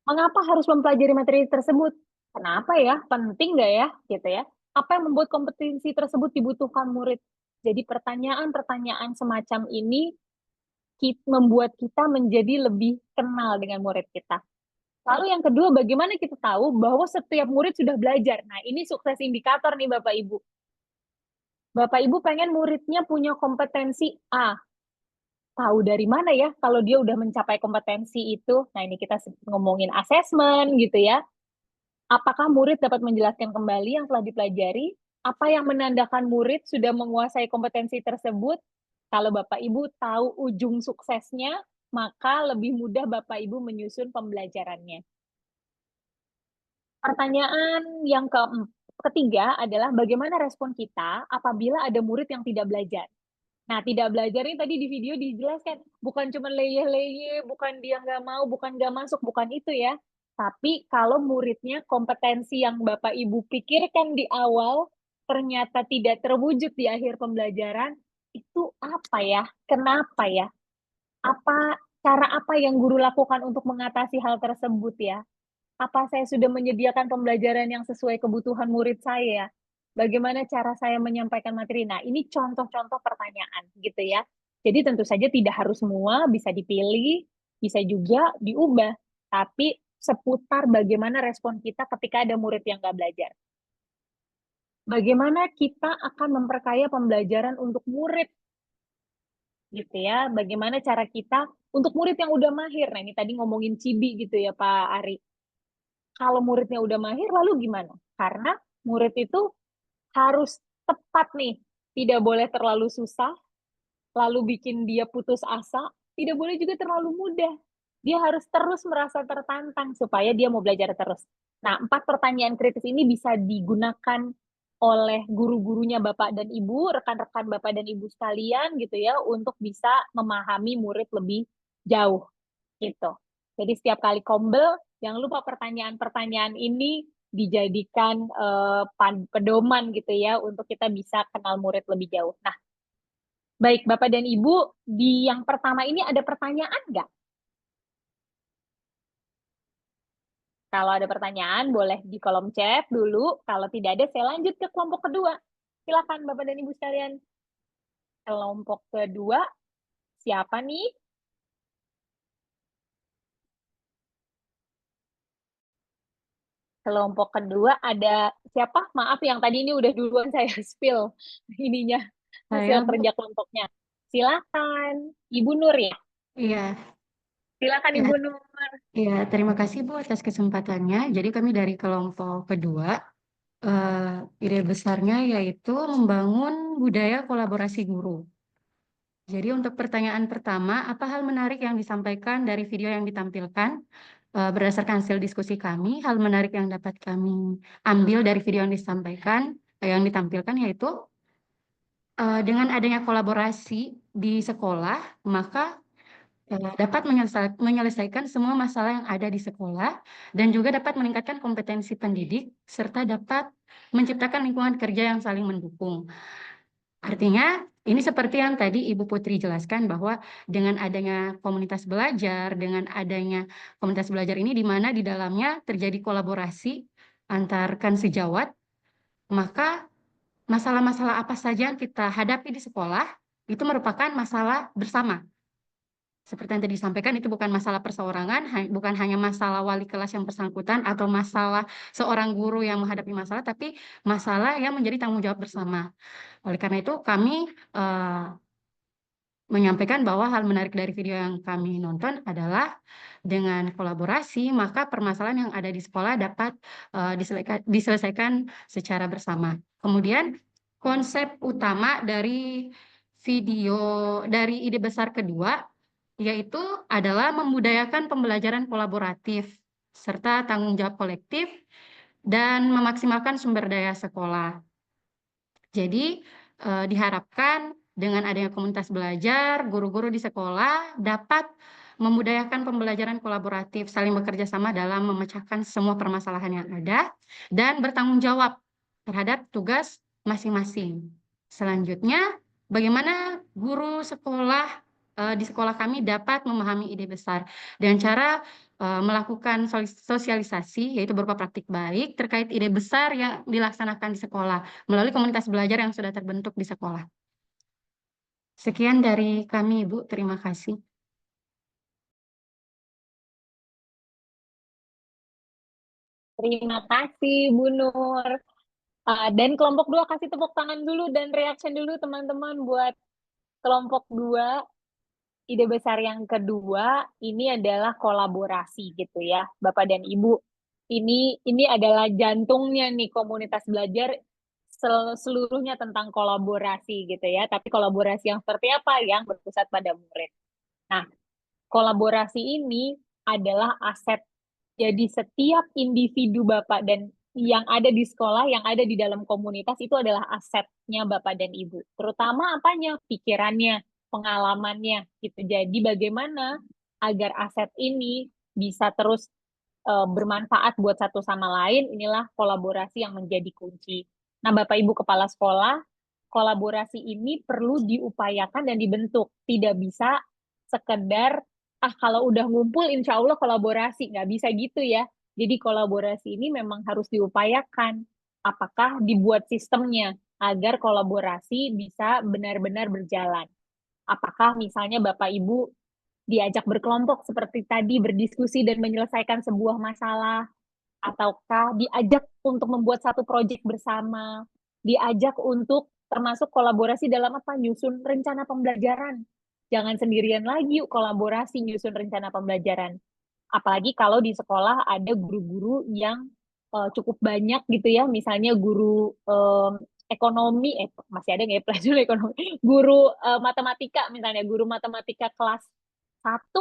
Mengapa harus mempelajari materi tersebut? Kenapa ya? Penting nggak ya? Gitu ya. Apa yang membuat kompetensi tersebut dibutuhkan murid? Jadi pertanyaan-pertanyaan semacam ini membuat kita menjadi lebih kenal dengan murid kita. Lalu yang kedua, bagaimana kita tahu bahwa setiap murid sudah belajar? Nah, ini sukses indikator nih Bapak Ibu. Bapak Ibu pengen muridnya punya kompetensi A. Tahu dari mana ya kalau dia udah mencapai kompetensi itu? Nah, ini kita ngomongin asesmen gitu ya. Apakah murid dapat menjelaskan kembali yang telah dipelajari? Apa yang menandakan murid sudah menguasai kompetensi tersebut? Kalau Bapak Ibu tahu ujung suksesnya, maka lebih mudah Bapak Ibu menyusun pembelajarannya. Pertanyaan yang ketiga adalah bagaimana respon kita apabila ada murid yang tidak belajar. Nah, tidak belajar ini tadi di video dijelaskan, bukan cuma leyeh-leyeh, bukan dia nggak mau, bukan nggak masuk, bukan itu ya. Tapi kalau muridnya kompetensi yang Bapak Ibu pikirkan di awal, ternyata tidak terwujud di akhir pembelajaran, itu apa ya? Kenapa ya? Cara apa yang guru lakukan untuk mengatasi hal tersebut ya? Apa saya sudah menyediakan pembelajaran yang sesuai kebutuhan murid saya? Bagaimana cara saya menyampaikan materi? Nah, ini contoh-contoh pertanyaan gitu ya. Jadi tentu saja tidak harus semua bisa dipilih, bisa juga diubah. Tapi seputar bagaimana respon kita ketika ada murid yang nggak belajar. Bagaimana kita akan memperkaya pembelajaran untuk murid gitu ya. Bagaimana cara kita untuk murid yang udah mahir. Nah, ini tadi ngomongin Cibi gitu ya Pak Ari. Kalau muridnya udah mahir, lalu gimana? Karena murid itu harus tepat nih, tidak boleh terlalu susah, lalu bikin dia putus asa, tidak boleh juga terlalu mudah. Dia harus terus merasa tertantang supaya dia mau belajar terus. Nah, 4 pertanyaan kritis ini bisa digunakan oleh guru-gurunya Bapak dan Ibu, rekan-rekan Bapak dan Ibu sekalian gitu ya, untuk bisa memahami murid lebih jauh gitu. Jadi setiap kali kombel, jangan lupa pertanyaan-pertanyaan ini dijadikan pedoman gitu ya untuk kita bisa kenal murid lebih jauh. Nah, baik Bapak dan Ibu, di yang pertama ini ada pertanyaan nggak? Kalau ada pertanyaan, boleh di kolom chat dulu. Kalau tidak ada, saya lanjut ke kelompok kedua. Silakan Bapak dan Ibu sekalian. Kelompok kedua, siapa nih? Kelompok kedua ada siapa? Maaf yang tadi ini udah duluan saya spill ininya hasil Saya, Bu. kerja kelompoknya. Silakan, Ibu Nur ya. Iya, Silakan ya, Ibu Nur. ya, terima kasih Bu atas kesempatannya. Jadi kami dari kelompok kedua, ide besarnya yaitu membangun budaya kolaborasi guru. Jadi untuk pertanyaan pertama, apa hal menarik yang disampaikan dari video yang ditampilkan? Berdasarkan hasil diskusi kami, hal menarik yang dapat kami ambil dari video yang disampaikan, yang ditampilkan yaitu dengan adanya kolaborasi di sekolah, maka dapat menyelesaikan semua masalah yang ada di sekolah dan juga dapat meningkatkan kompetensi pendidik serta dapat menciptakan lingkungan kerja yang saling mendukung. Artinya, ini seperti yang tadi Ibu Putri jelaskan bahwa dengan adanya komunitas belajar, dengan adanya komunitas belajar ini di mana di dalamnya terjadi kolaborasi antarkan sejawat, maka masalah-masalah apa saja yang kita hadapi di sekolah itu merupakan masalah bersama. Seperti yang tadi disampaikan, itu bukan masalah perseorangan, bukan hanya masalah wali kelas yang bersangkutan atau masalah seorang guru yang menghadapi masalah, tapi masalah yang menjadi tanggung jawab bersama. Oleh karena itu, kami menyampaikan bahwa hal menarik dari video yang kami nonton adalah dengan kolaborasi, maka permasalahan yang ada di sekolah dapat diselesaikan secara bersama. Kemudian, konsep utama dari video, dari ide besar kedua, yaitu adalah membudayakan pembelajaran kolaboratif, serta tanggung jawab kolektif, dan memaksimalkan sumber daya sekolah. Jadi, diharapkan dengan adanya komunitas belajar, guru-guru di sekolah dapat membudayakan pembelajaran kolaboratif, saling bekerja sama dalam memecahkan semua permasalahan yang ada, dan bertanggung jawab terhadap tugas masing-masing. Selanjutnya, bagaimana guru sekolah di sekolah kami dapat memahami ide besar dengan cara melakukan sosialisasi, yaitu berupa praktik baik terkait ide besar yang dilaksanakan di sekolah melalui komunitas belajar yang sudah terbentuk di sekolah. Sekian dari kami, Ibu. Terima kasih. Terima kasih Bu Nur. Dan kelompok dua kasih tepuk tangan dulu dan reaction dulu teman-teman buat kelompok dua. Ide besar yang kedua ini adalah kolaborasi gitu ya, Bapak dan Ibu. Ini adalah jantungnya nih komunitas belajar seluruhnya tentang kolaborasi gitu ya. Tapi kolaborasi yang seperti apa? Yang berpusat pada murid. Nah, kolaborasi ini adalah aset. Jadi setiap individu Bapak dan yang ada di sekolah, yang ada di dalam komunitas itu adalah asetnya Bapak dan Ibu. Terutama apanya? Pikirannya, pengalamannya gitu. Jadi bagaimana agar aset ini bisa terus bermanfaat buat satu sama lain, inilah kolaborasi yang menjadi kunci. Nah, Bapak Ibu Kepala Sekolah, kolaborasi ini perlu diupayakan dan dibentuk. Tidak bisa sekedar kalau udah ngumpul insya Allah kolaborasi, nggak bisa gitu ya. Jadi kolaborasi ini memang harus diupayakan. Apakah dibuat sistemnya agar kolaborasi bisa benar-benar berjalan? Apakah misalnya Bapak Ibu diajak berkelompok seperti tadi, berdiskusi dan menyelesaikan sebuah masalah, ataukah diajak untuk membuat satu proyek bersama, diajak untuk termasuk kolaborasi dalam apa? Nyusun rencana pembelajaran. Jangan sendirian lagi yuk kolaborasi nyusun rencana pembelajaran. Apalagi kalau di sekolah ada guru-guru yang cukup banyak gitu ya, misalnya guru ekonomi, masih ada nggak ya pelajaran ekonomi? Guru matematika misalnya, guru matematika kelas 1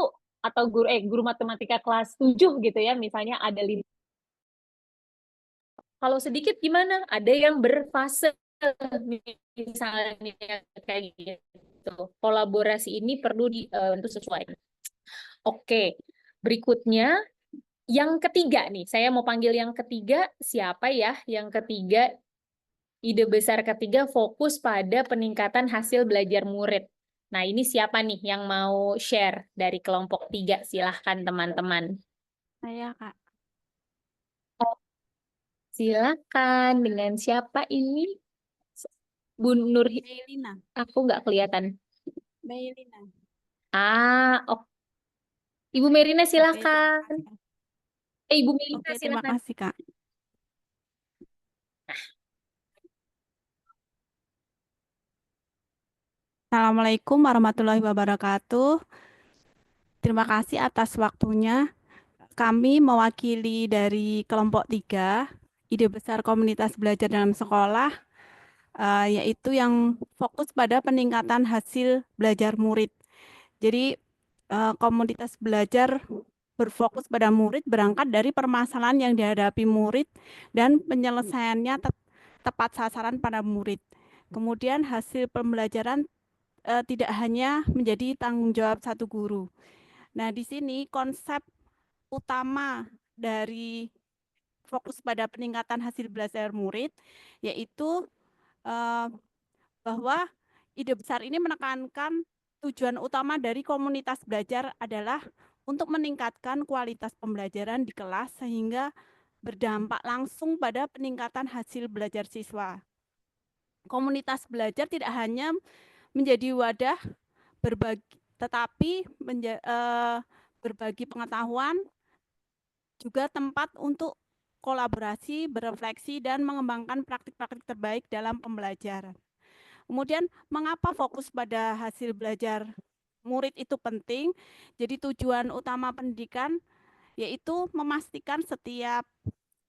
atau guru matematika kelas 7 gitu ya, misalnya ada 5. Kalau sedikit gimana? Ada yang berfase misalnya kayak gitu. Kolaborasi ini perlu untuk sesuai. Oke, berikutnya yang ketiga nih. Saya mau panggil yang ketiga, siapa ya? Yang ketiga, ide besar ketiga fokus pada peningkatan hasil belajar murid. Nah, ini siapa nih yang mau share dari kelompok 3? Silahkan teman-teman. Saya, Kak. Silakan, dengan siapa ini? Bu Nur, Bailina. aku nggak kelihatan. Bailina. Oh. Ibu Merina silakan. Oke, Ibu Merina terima silakan. kasih, Kak. Assalamualaikum warahmatullahi wabarakatuh. Terima kasih atas waktunya. Kami mewakili dari kelompok 3, ide besar komunitas belajar dalam sekolah, yaitu yang fokus pada peningkatan hasil belajar murid. Jadi komunitas belajar berfokus pada murid berangkat dari permasalahan yang dihadapi murid dan penyelesaiannya tepat sasaran pada murid. Kemudian hasil pembelajaran tidak hanya menjadi tanggung jawab satu guru. Nah, di sini konsep utama dari fokus pada peningkatan hasil belajar murid yaitu bahwa ide besar ini menekankan tujuan utama dari komunitas belajar adalah untuk meningkatkan kualitas pembelajaran di kelas sehingga berdampak langsung pada peningkatan hasil belajar siswa. Komunitas belajar tidak hanya menjadi wadah berbagi, tetapi berbagi pengetahuan, juga tempat untuk kolaborasi, berefleksi, dan mengembangkan praktik-praktik terbaik dalam pembelajaran. Kemudian, mengapa fokus pada hasil belajar murid itu penting? Jadi tujuan utama pendidikan yaitu memastikan setiap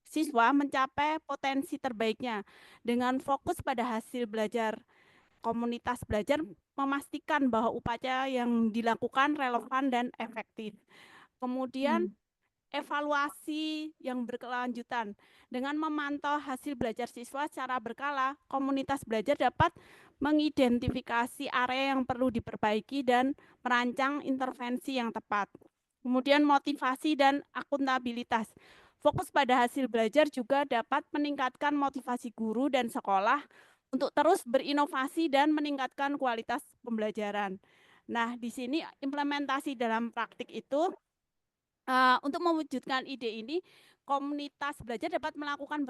siswa mencapai potensi terbaiknya. Dengan fokus pada hasil belajar, komunitas belajar memastikan bahwa upaya yang dilakukan relevan dan efektif. Kemudian evaluasi yang berkelanjutan. Dengan memantau hasil belajar siswa secara berkala, komunitas belajar dapat mengidentifikasi area yang perlu diperbaiki dan merancang intervensi yang tepat. Kemudian motivasi dan akuntabilitas. Fokus pada hasil belajar juga dapat meningkatkan motivasi guru dan sekolah untuk terus berinovasi dan meningkatkan kualitas pembelajaran. Nah, di sini implementasi dalam praktik itu untuk mewujudkan ide ini, komunitas belajar dapat melakukan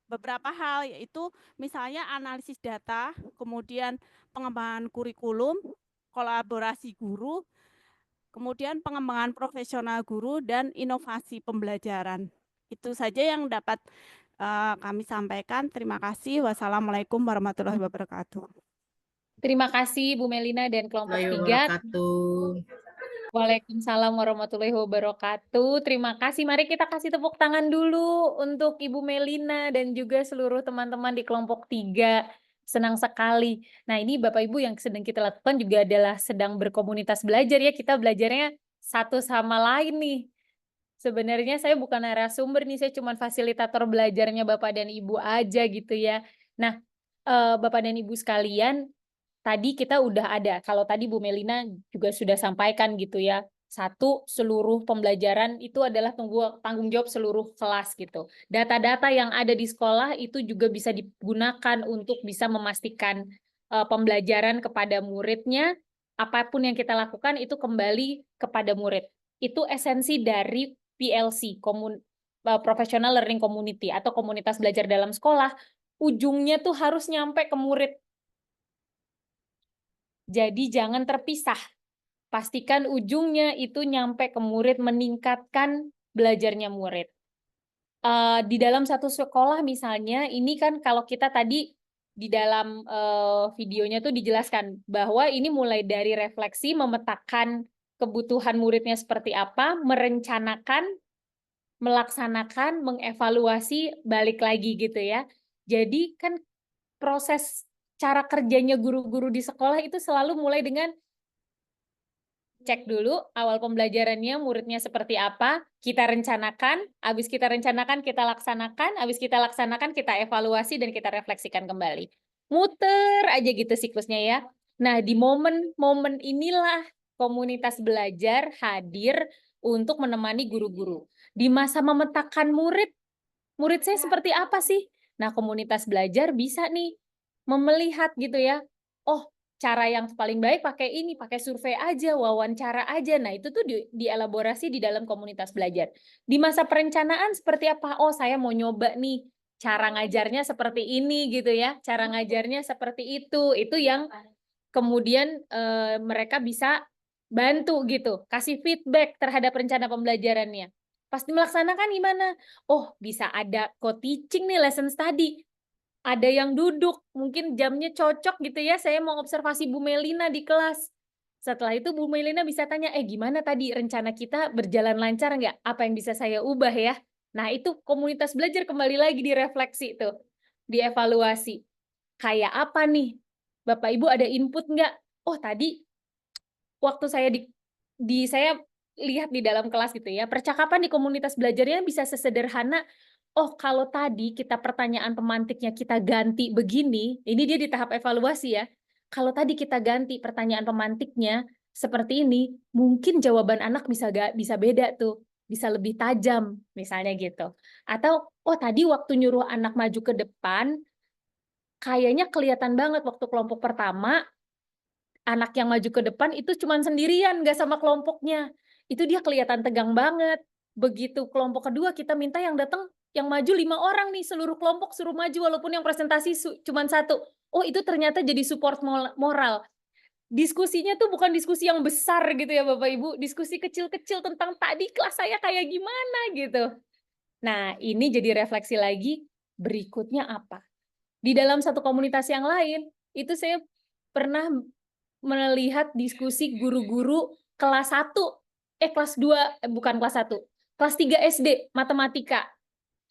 beberapa hal, yaitu misalnya analisis data, kemudian pengembangan kurikulum, kolaborasi guru, kemudian pengembangan profesional guru, dan inovasi pembelajaran. Itu saja yang dapat kami sampaikan. Terima kasih. Wassalamualaikum warahmatullahi wabarakatuh. Terima kasih Bu Melina dan kelompok 3. Waalaikumsalam warahmatullahi wabarakatuh. Terima kasih. Mari kita kasih tepuk tangan dulu untuk Ibu Melina dan juga seluruh teman-teman di kelompok 3. Senang sekali. Nah, ini Bapak Ibu yang sedang kita lakukan juga adalah sedang berkomunitas belajar ya. Kita belajarnya satu sama lain nih. Sebenarnya saya bukan narasumber nih, saya cuma fasilitator belajarnya Bapak dan Ibu aja gitu ya. Nah, Bapak dan Ibu sekalian, tadi kita udah ada, kalau tadi Bu Melina juga sudah sampaikan gitu ya, satu, seluruh pembelajaran itu adalah tanggung jawab seluruh kelas gitu. Data-data yang ada di sekolah itu juga bisa digunakan untuk bisa memastikan pembelajaran kepada muridnya, apapun yang kita lakukan itu kembali kepada murid. Itu esensi dari PLC, Professional Learning Community atau komunitas belajar dalam sekolah, ujungnya tuh harus nyampe ke murid. Jadi jangan terpisah. Pastikan ujungnya itu nyampe ke murid, meningkatkan belajarnya murid. Di dalam satu sekolah misalnya, ini kan kalau kita tadi di dalam videonya tuh dijelaskan bahwa ini mulai dari refleksi, memetakan kebutuhan muridnya seperti apa, merencanakan, melaksanakan, mengevaluasi, balik lagi gitu ya. Jadi kan proses cara kerjanya guru-guru di sekolah itu selalu mulai dengan cek dulu awal pembelajarannya, muridnya seperti apa, kita rencanakan, habis kita rencanakan, kita laksanakan, habis kita laksanakan, kita evaluasi, dan kita refleksikan kembali. Muter aja gitu siklusnya ya. Nah, di momen-momen inilah komunitas belajar hadir untuk menemani guru-guru. Di masa memetakan murid saya seperti apa sih? Nah, komunitas belajar bisa nih melihat gitu ya, oh cara yang paling baik pakai ini, pakai survei aja, wawancara aja. Nah, itu tuh dielaborasi di dalam komunitas belajar. Di masa perencanaan seperti apa? Oh, saya mau nyoba nih, cara ngajarnya seperti ini gitu ya, cara ngajarnya seperti itu. Itu yang kemudian mereka bisa bantu gitu, kasih feedback terhadap rencana pembelajarannya. Pasti melaksanakan gimana? Oh, bisa ada co-teaching nih, lesson study. ada yang duduk, mungkin jamnya cocok gitu ya, saya mau observasi Bu Melina di kelas. Setelah itu Bu Melina bisa tanya, gimana tadi rencana kita berjalan lancar nggak? Apa yang bisa saya ubah ya? Nah itu komunitas belajar kembali lagi direfleksi tuh, dievaluasi. Kayak apa nih? Bapak Ibu ada input nggak? Oh tadi waktu saya saya lihat di dalam kelas gitu ya, percakapan di komunitas belajarnya bisa sesederhana, oh kalau tadi kita pertanyaan pemantiknya kita ganti begini, ini dia di tahap evaluasi ya. Kalau tadi kita ganti pertanyaan pemantiknya seperti ini, mungkin jawaban anak bisa beda tuh, bisa lebih tajam misalnya gitu. Atau oh tadi waktu nyuruh anak maju ke depan, kayaknya kelihatan banget waktu kelompok pertama anak yang maju ke depan itu cuma sendirian, nggak sama kelompoknya. Itu dia kelihatan tegang banget. Begitu kelompok kedua kita minta yang datang, yang maju 5 orang nih, seluruh kelompok suruh maju walaupun yang presentasi cuma 1. Oh itu ternyata jadi support moral. Diskusinya tuh bukan diskusi yang besar gitu ya Bapak Ibu, diskusi kecil-kecil tentang tadi kelas saya kayak gimana gitu. Nah ini jadi refleksi lagi, berikutnya apa? Di dalam satu komunitas yang lain, itu saya pernah melihat diskusi guru-guru kelas 1, kelas 2, bukan kelas 1, kelas 3 SD, matematika.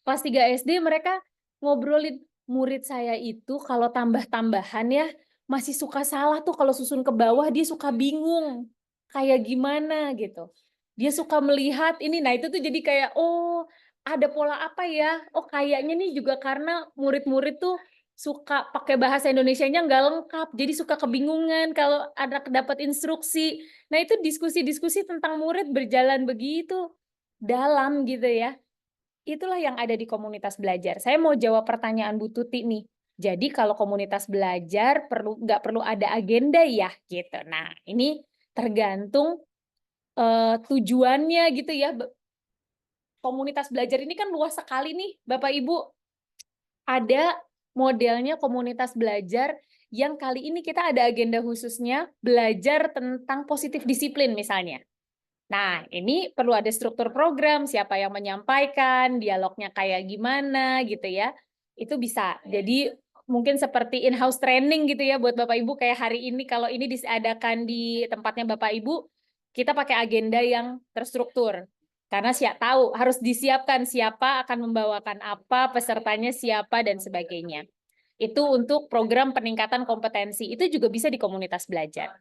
Kelas 3 SD mereka ngobrolin, murid saya itu kalau tambah-tambahan ya, masih suka salah tuh kalau susun ke bawah, dia suka bingung. Kayak gimana gitu. Dia suka melihat ini, nah itu tuh jadi kayak, oh ada pola apa ya? Oh kayaknya nih juga karena murid-murid tuh suka pakai bahasa Indonesianya nggak lengkap, jadi suka kebingungan kalau anak dapat instruksi. Nah itu diskusi-diskusi tentang murid berjalan begitu dalam gitu ya. Itulah yang ada di komunitas belajar. Saya mau jawab pertanyaan Bu Tuti nih. Jadi kalau komunitas belajar nggak perlu ada agenda ya gitu. Nah ini tergantung tujuannya gitu ya. Komunitas belajar ini kan luas sekali nih Bapak Ibu. Ada modelnya komunitas belajar yang kali ini kita ada agenda khususnya belajar tentang positif disiplin misalnya. Nah, ini perlu ada struktur program, siapa yang menyampaikan, dialognya kayak gimana gitu ya. Itu bisa. Jadi mungkin seperti in-house training gitu ya buat Bapak Ibu kayak hari ini kalau ini diadakan di tempatnya Bapak Ibu, kita pakai agenda yang terstruktur. Karena tahu harus disiapkan siapa akan membawakan apa, pesertanya siapa dan sebagainya. Itu untuk program peningkatan kompetensi. Itu juga bisa di komunitas belajar.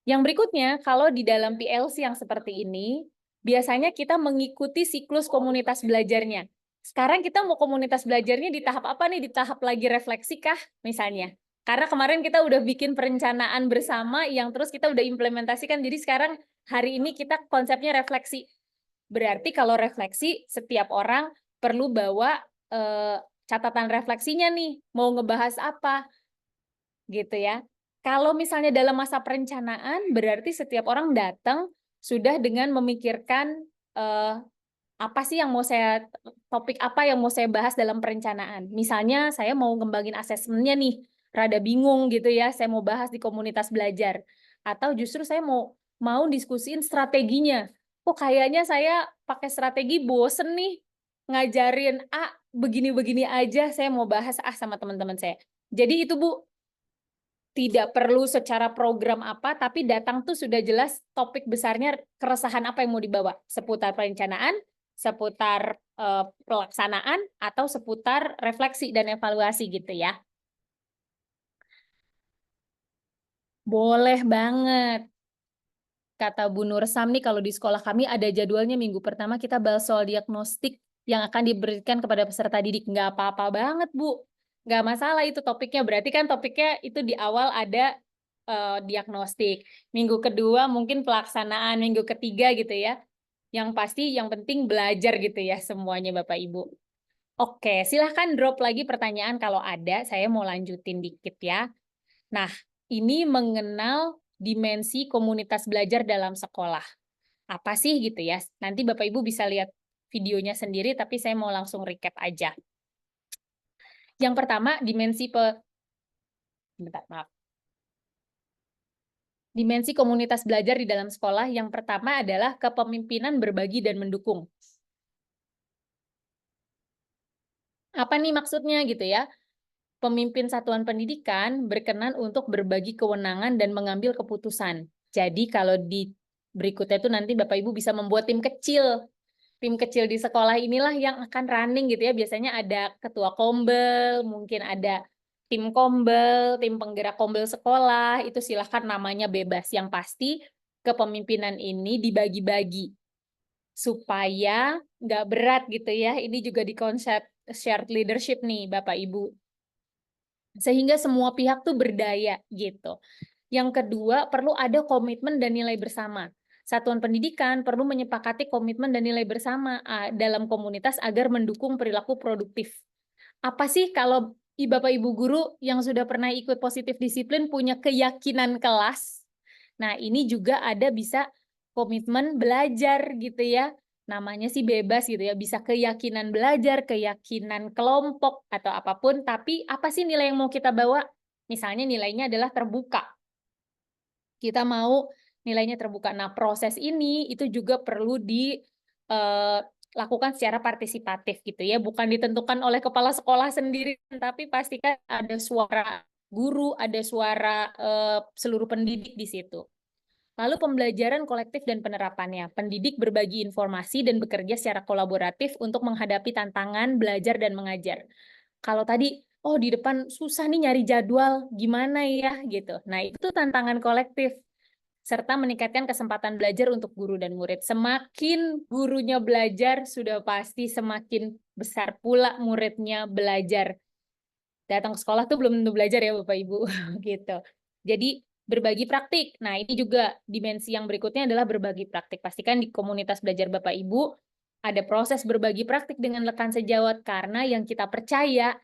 Yang berikutnya, kalau di dalam PLC yang seperti ini, biasanya kita mengikuti siklus komunitas belajarnya. Sekarang kita mau komunitas belajarnya di tahap apa nih? Di tahap lagi refleksi kah misalnya? Karena kemarin kita udah bikin perencanaan bersama yang terus kita udah implementasikan. Jadi sekarang hari ini kita konsepnya refleksi. Berarti kalau refleksi, setiap orang perlu bawa catatan refleksinya nih, mau ngebahas apa, gitu ya. Kalau misalnya dalam masa perencanaan, berarti setiap orang datang sudah dengan memikirkan apa sih yang topik apa yang mau saya bahas dalam perencanaan. Misalnya saya mau ngembangin asesmennya nih, rada bingung gitu ya, saya mau bahas di komunitas belajar. Atau justru saya mau diskusiin strateginya. Oh kayaknya saya pakai strategi bosen nih, ngajarin begini-begini aja, saya mau bahas sama teman-teman saya. Jadi itu Bu, tidak perlu secara program apa, tapi datang tuh sudah jelas topik besarnya, keresahan apa yang mau dibawa, seputar perencanaan, seputar pelaksanaan, atau seputar refleksi dan evaluasi gitu ya. Boleh banget. Kata Bu Nursam nih, kalau di sekolah kami ada jadwalnya minggu pertama kita bahas soal diagnostik yang akan diberikan kepada peserta didik. Nggak apa-apa banget, Bu. Nggak masalah itu topiknya. Berarti kan topiknya itu di awal ada diagnostik. Minggu kedua mungkin pelaksanaan, minggu ketiga gitu ya. Yang pasti yang penting belajar gitu ya semuanya Bapak Ibu. Oke, silahkan drop lagi pertanyaan kalau ada. Saya mau lanjutin dikit ya. Nah, ini mengenal dimensi komunitas belajar dalam sekolah. Apa sih gitu ya? Nanti Bapak Ibu bisa lihat videonya sendiri, tapi saya mau langsung recap aja. Yang pertama, dimensi komunitas belajar di dalam sekolah. Yang pertama adalah kepemimpinan berbagi dan mendukung. Apa nih maksudnya gitu ya? pemimpin satuan pendidikan berkenan untuk berbagi kewenangan dan mengambil keputusan. Jadi kalau di berikutnya itu nanti Bapak Ibu bisa membuat tim kecil. Tim kecil di sekolah inilah yang akan running gitu ya. Biasanya ada ketua kombel, mungkin ada tim kombel, tim penggerak kombel sekolah, itu silahkan namanya bebas. Yang pasti kepemimpinan ini dibagi-bagi supaya nggak berat gitu ya. Ini juga di konsep shared leadership nih Bapak Ibu. Sehingga semua pihak tuh berdaya gitu. Yang kedua, perlu ada komitmen dan nilai bersama. Satuan pendidikan perlu menyepakati komitmen dan nilai bersama dalam komunitas agar mendukung perilaku produktif. Apa sih kalau Bapak Ibu guru yang sudah pernah ikut positif disiplin punya keyakinan kelas? Nah, ini juga ada bisa komitmen belajar gitu ya. Namanya sih bebas gitu ya, bisa keyakinan belajar, keyakinan kelompok atau apapun, tapi apa sih nilai yang mau kita bawa? Misalnya nilainya adalah terbuka. Kita mau nilainya terbuka. Nah, proses ini itu juga perlu dilakukan secara partisipatif gitu ya, bukan ditentukan oleh kepala sekolah sendiri, tapi pastikan ada suara guru, ada suara seluruh pendidik di situ. Lalu pembelajaran kolektif dan penerapannya. Pendidik berbagi informasi dan bekerja secara kolaboratif untuk menghadapi tantangan belajar dan mengajar. Kalau tadi, oh di depan susah nih nyari jadwal, gimana ya gitu. Nah, itu tantangan kolektif. Serta meningkatkan kesempatan belajar untuk guru dan murid. Semakin gurunya belajar, sudah pasti semakin besar pula muridnya belajar. Datang ke sekolah tuh belum tentu belajar ya Bapak Ibu gitu. Jadi berbagi praktik. Nah, ini juga dimensi yang berikutnya adalah berbagi praktik. Pastikan di komunitas belajar Bapak Ibu ada proses berbagi praktik dengan rekan sejawat karena yang kita percaya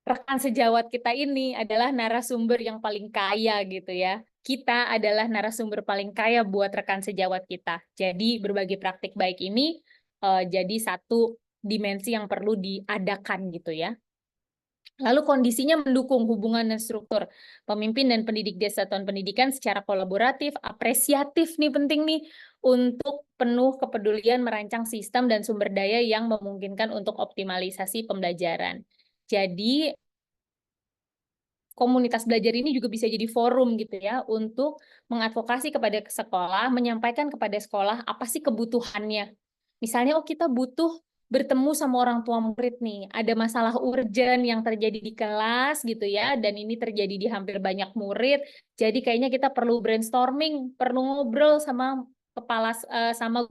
rekan sejawat kita ini adalah narasumber yang paling kaya gitu ya. Kita adalah narasumber paling kaya buat rekan sejawat kita. Jadi berbagi praktik baik ini jadi satu dimensi yang perlu diadakan gitu ya. Lalu kondisinya mendukung hubungan dan struktur pemimpin dan pendidik di satuan pendidikan secara kolaboratif, apresiatif nih penting nih untuk penuh kepedulian merancang sistem dan sumber daya yang memungkinkan untuk optimalisasi pembelajaran. Jadi komunitas belajar ini juga bisa jadi forum gitu ya untuk mengadvokasi kepada sekolah, menyampaikan kepada sekolah apa sih kebutuhannya. Misalnya, oh kita butuh bertemu sama orang tua murid nih, ada masalah urgent yang terjadi di kelas gitu ya, dan ini terjadi di hampir banyak murid, jadi kayaknya kita perlu brainstorming, perlu ngobrol sama sama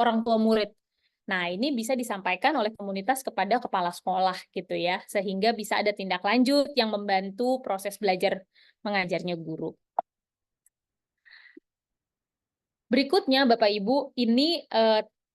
orang tua murid. Nah, ini bisa disampaikan oleh komunitas kepada kepala sekolah gitu ya, sehingga bisa ada tindak lanjut yang membantu proses belajar mengajarnya guru. Berikutnya, Bapak Ibu, ini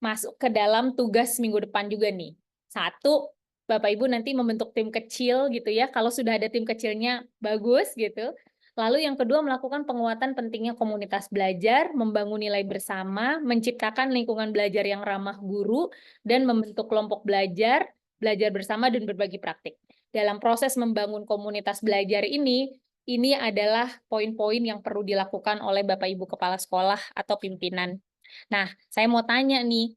masuk ke dalam tugas minggu depan juga nih. Satu, Bapak Ibu nanti membentuk tim kecil gitu ya, kalau sudah ada tim kecilnya bagus gitu. Lalu yang kedua, melakukan penguatan pentingnya komunitas belajar, membangun nilai bersama, menciptakan lingkungan belajar yang ramah guru, dan membentuk kelompok belajar, belajar bersama, dan berbagi praktik. Dalam proses membangun komunitas belajar ini adalah poin-poin yang perlu dilakukan oleh Bapak Ibu Kepala Sekolah atau pimpinan. Nah, saya mau tanya nih,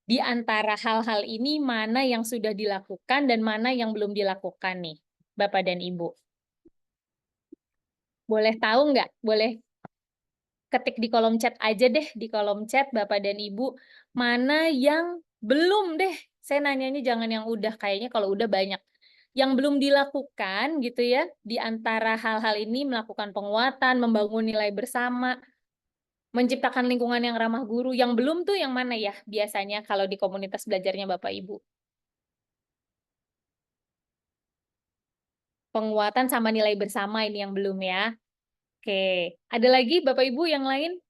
di antara hal-hal ini mana yang sudah dilakukan dan mana yang belum dilakukan nih, Bapak dan Ibu? Boleh tahu nggak? Boleh ketik di kolom chat aja deh, di kolom chat Bapak dan Ibu, mana yang belum deh. Saya nanyanya jangan yang udah, kayaknya kalau udah banyak. Yang belum dilakukan gitu ya, di antara hal-hal ini melakukan penguatan, membangun nilai bersama, menciptakan lingkungan yang ramah guru. Yang belum tuh yang mana ya biasanya kalau di komunitas belajarnya Bapak Ibu? Penguatan sama nilai bersama ini yang belum ya. Oke, ada lagi Bapak Ibu yang lain?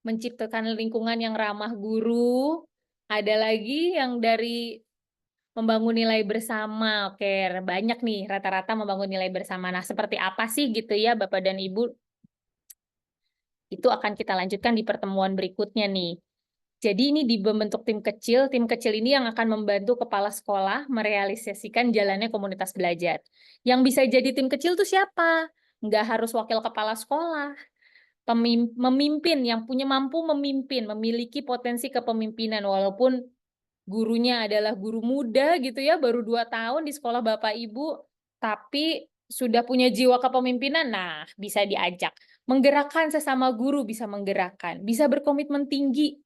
Menciptakan lingkungan yang ramah guru. Ada lagi yang dari membangun nilai bersama. Oke, banyak nih rata-rata membangun nilai bersama. Nah, seperti apa sih gitu ya Bapak dan Ibu? Itu akan kita lanjutkan di pertemuan berikutnya nih. Jadi ini dibentuk tim kecil ini yang akan membantu kepala sekolah merealisasikan jalannya komunitas belajar. Yang bisa jadi tim kecil itu siapa? Nggak harus wakil kepala sekolah. Memimpin, yang punya mampu memimpin, memiliki potensi kepemimpinan, walaupun gurunya adalah guru muda gitu ya, baru 2 tahun di sekolah Bapak Ibu, tapi sudah punya jiwa kepemimpinan, nah bisa diajak. Menggerakkan sesama guru bisa menggerakkan, bisa berkomitmen tinggi,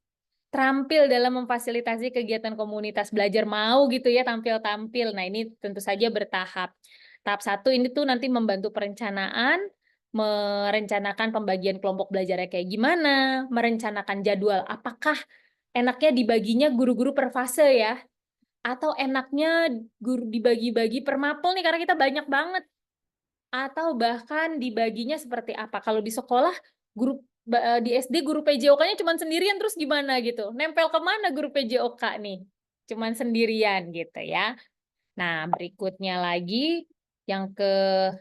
terampil dalam memfasilitasi kegiatan komunitas belajar, mau gitu ya tampil-tampil. Nah ini tentu saja bertahap. Tahap 1 ini tuh nanti membantu perencanaan, merencanakan pembagian kelompok belajarnya kayak gimana, merencanakan jadwal. Apakah enaknya dibaginya guru-guru per fase ya? Atau enaknya guru dibagi-bagi per mapel nih karena kita banyak banget. Atau bahkan dibaginya seperti apa? Kalau di sekolah di SD guru PJOK-nya cuma sendirian terus gimana gitu? Nempel kemana guru PJOK nih? Cuman sendirian gitu ya. Nah, berikutnya lagi yang kedua,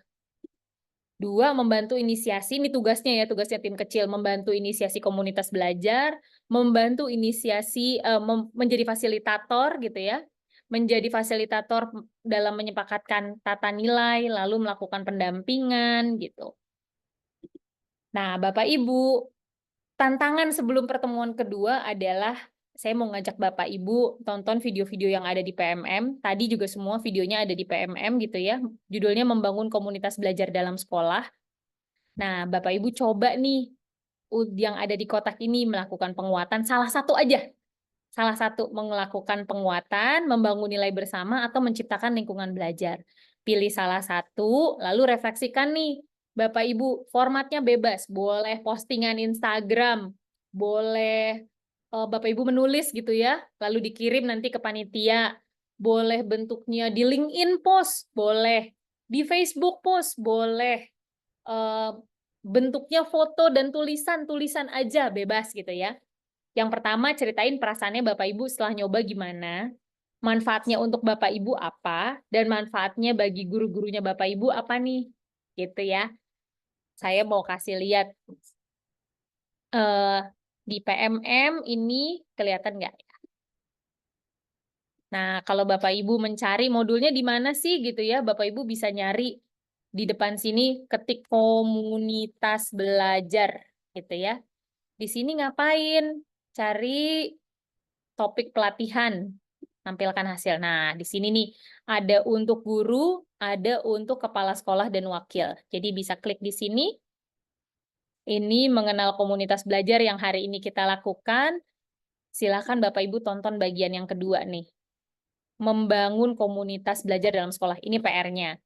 membantu inisiasi, ini tugasnya ya, tugasnya tim kecil, membantu inisiasi komunitas belajar, membantu inisiasi, menjadi fasilitator gitu ya, menjadi fasilitator dalam menyepakatkan tata nilai, lalu melakukan pendampingan gitu. Nah, Bapak Ibu, tantangan sebelum pertemuan kedua adalah saya mau ngajak Bapak Ibu tonton video-video yang ada di PMM. Tadi juga semua videonya ada di PMM gitu ya. Judulnya Membangun Komunitas Belajar dalam Sekolah. Nah, Bapak Ibu coba nih yang ada di kotak ini melakukan penguatan salah satu aja. Salah satu melakukan penguatan, membangun nilai bersama atau menciptakan lingkungan belajar. Pilih salah satu, lalu refleksikan nih. Bapak Ibu, formatnya bebas. Boleh postingan Instagram, boleh Bapak Ibu menulis gitu ya, lalu dikirim nanti ke panitia. Boleh bentuknya di LinkedIn post, boleh. Di Facebook post, boleh. Bentuknya foto dan tulisan aja bebas gitu ya. Yang pertama ceritain perasaannya Bapak Ibu setelah nyoba gimana, manfaatnya untuk Bapak Ibu apa, dan manfaatnya bagi guru-gurunya Bapak Ibu apa nih, gitu ya. Saya mau kasih lihat di PMM ini kelihatan nggak? Nah, kalau Bapak Ibu mencari modulnya di mana sih gitu ya, Bapak Ibu bisa nyari di depan sini, ketik komunitas belajar gitu ya. Di sini ngapain? Cari topik pelatihan, tampilkan hasil. Nah, di sini nih ada untuk guru, ada untuk kepala sekolah dan wakil. Jadi bisa klik di sini. Ini mengenal komunitas belajar yang hari ini kita lakukan. Silakan Bapak Ibu tonton bagian yang kedua nih. Membangun komunitas belajar dalam sekolah. Ini PR-nya.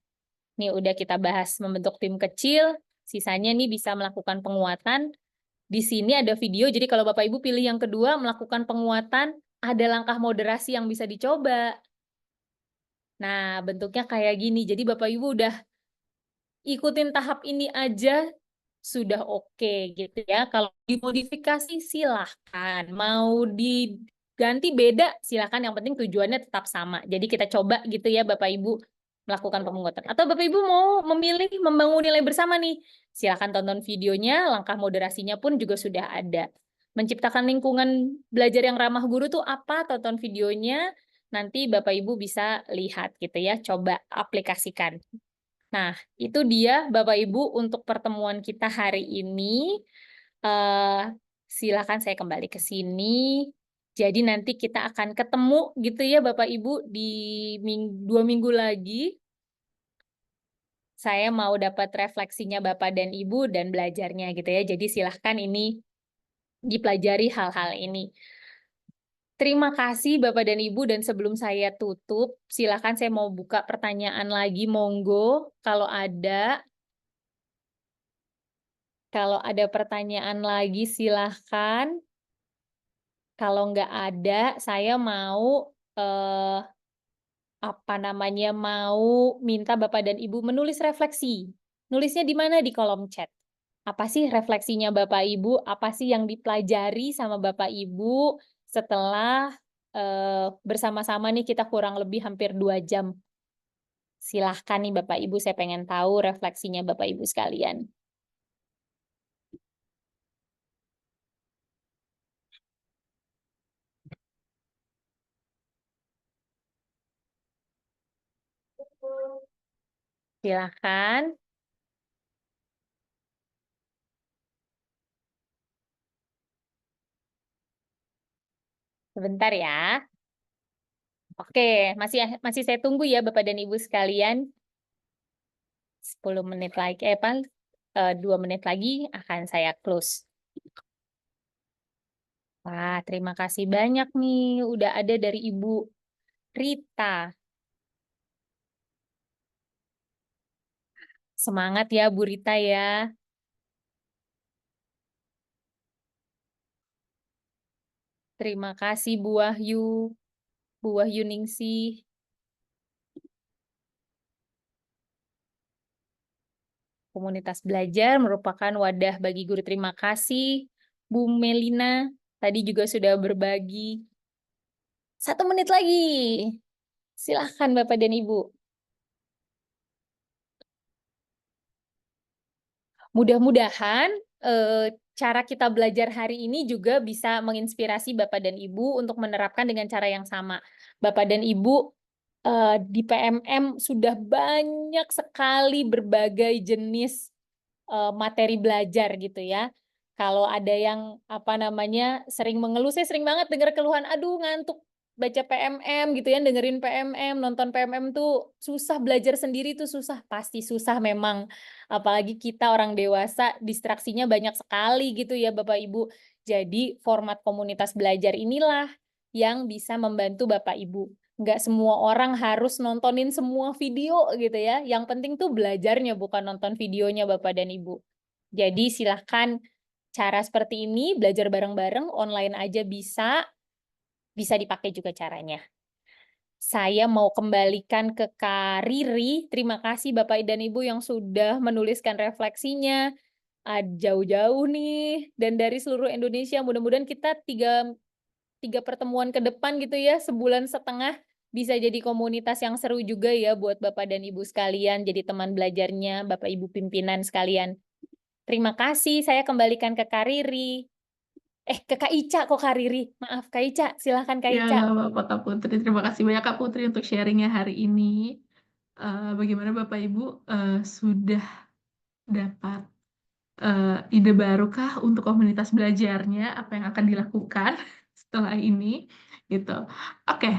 Nih udah kita bahas membentuk tim kecil, sisanya nih bisa melakukan penguatan. Di sini ada video, jadi kalau Bapak Ibu pilih yang kedua, melakukan penguatan, ada langkah moderasi yang bisa dicoba. Nah, bentuknya kayak gini. Jadi Bapak Ibu udah ikutin tahap ini aja, sudah oke gitu ya. Kalau dimodifikasi silahkan. Mau diganti beda, silahkan. Yang penting tujuannya tetap sama. Jadi kita coba gitu ya Bapak Ibu melakukan penguatan. Atau Bapak Ibu mau memilih membangun nilai bersama nih, silahkan tonton videonya, langkah moderasinya pun juga sudah ada. Menciptakan lingkungan belajar yang ramah guru tuh apa? Tonton videonya, nanti Bapak Ibu bisa lihat gitu ya, coba aplikasikan. Nah, itu dia Bapak Ibu untuk pertemuan kita hari ini. Silakan saya kembali ke sini. Jadi nanti kita akan ketemu gitu ya Bapak Ibu di 2 minggu lagi. Saya mau dapat refleksinya Bapak dan Ibu dan belajarnya gitu ya. Jadi silahkan ini dipelajari hal-hal ini. Terima kasih Bapak dan Ibu, dan sebelum saya tutup, silakan saya mau buka pertanyaan lagi, monggo kalau ada. Kalau ada pertanyaan lagi silahkan. Kalau nggak ada, saya mau mau minta Bapak dan Ibu menulis refleksi. Nulisnya di mana? Di kolom chat. Apa sih refleksinya Bapak Ibu? Apa sih yang dipelajari sama Bapak Ibu setelah bersama-sama nih kita kurang lebih hampir 2 jam. Silahkan nih Bapak Ibu, saya pengen tahu refleksinya Bapak Ibu sekalian. Silahkan. Sebentar ya. Oke, masih saya tunggu ya Bapak dan Ibu sekalian. 10 menit lagi, 2 menit lagi akan saya close. Wah, terima kasih banyak nih. Udah ada dari Ibu Rita. Semangat ya Bu Rita ya. Terima kasih Bu Wahyu Ningsih. Komunitas belajar merupakan wadah bagi guru. Terima kasih Bu Melina. Tadi juga sudah berbagi. 1 menit lagi. Silahkan Bapak dan Ibu. Mudah-mudahan cara kita belajar hari ini juga bisa menginspirasi Bapak dan Ibu untuk menerapkan dengan cara yang sama. Bapak dan Ibu di PMM sudah banyak sekali berbagai jenis materi belajar gitu ya. Kalau ada yang sering mengeluh, saya sering banget dengar keluhan, aduh ngantuk baca PMM gitu ya, dengerin PMM, nonton PMM tuh susah, belajar sendiri tuh susah, pasti susah memang. Apalagi kita orang dewasa, distraksinya banyak sekali gitu ya Bapak Ibu. Jadi format komunitas belajar inilah yang bisa membantu Bapak Ibu. Nggak semua orang harus nontonin semua video gitu ya. Yang penting tuh belajarnya, bukan nonton videonya Bapak dan Ibu. Jadi silahkan cara seperti ini, belajar bareng-bareng, online aja bisa dipakai juga caranya. Saya mau kembalikan ke Kak Riri. Terima kasih Bapak dan Ibu yang sudah menuliskan refleksinya. Jauh-jauh nih, dan dari seluruh Indonesia. Mudah-mudahan kita tiga pertemuan ke depan gitu ya, sebulan setengah, bisa jadi komunitas yang seru juga ya buat Bapak dan Ibu sekalian, jadi teman belajarnya Bapak Ibu pimpinan sekalian. Terima kasih, saya kembalikan ke Kak Riri. Ke Kak Ica kok Kak Riri. Maaf Kak Ica, silahkan Kak Ya, Ica. nggak apa-apa Kak Putri. Terima kasih banyak Kak Putri untuk sharingnya hari ini. Bagaimana Bapak Ibu sudah dapat ide barukah untuk komunitas belajarnya? Apa yang akan dilakukan setelah ini? Gitu. Oke,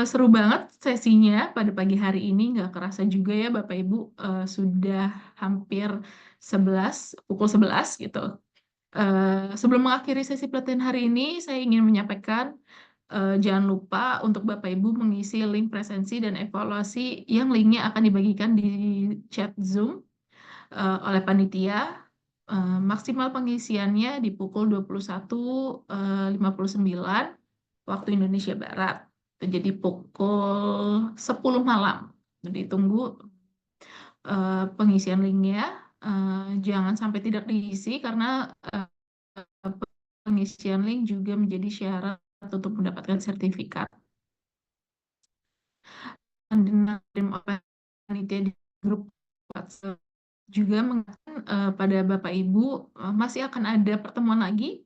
seru banget sesinya pada pagi hari ini. Nggak kerasa juga ya Bapak Ibu sudah hampir pukul 11 gitu. Sebelum mengakhiri sesi pelatihan hari ini, saya ingin menyampaikan jangan lupa untuk Bapak Ibu mengisi link presensi dan evaluasi yang linknya akan dibagikan di chat Zoom oleh panitia. Maksimal pengisiannya di pukul 21.59 waktu Indonesia Barat. Jadi pukul 10 malam. Ditunggu pengisian linknya. Jangan sampai tidak diisi karena pengisian link juga menjadi syarat untuk mendapatkan sertifikat. Panitia di grup WhatsApp juga mengatakan pada Bapak Ibu masih akan ada pertemuan lagi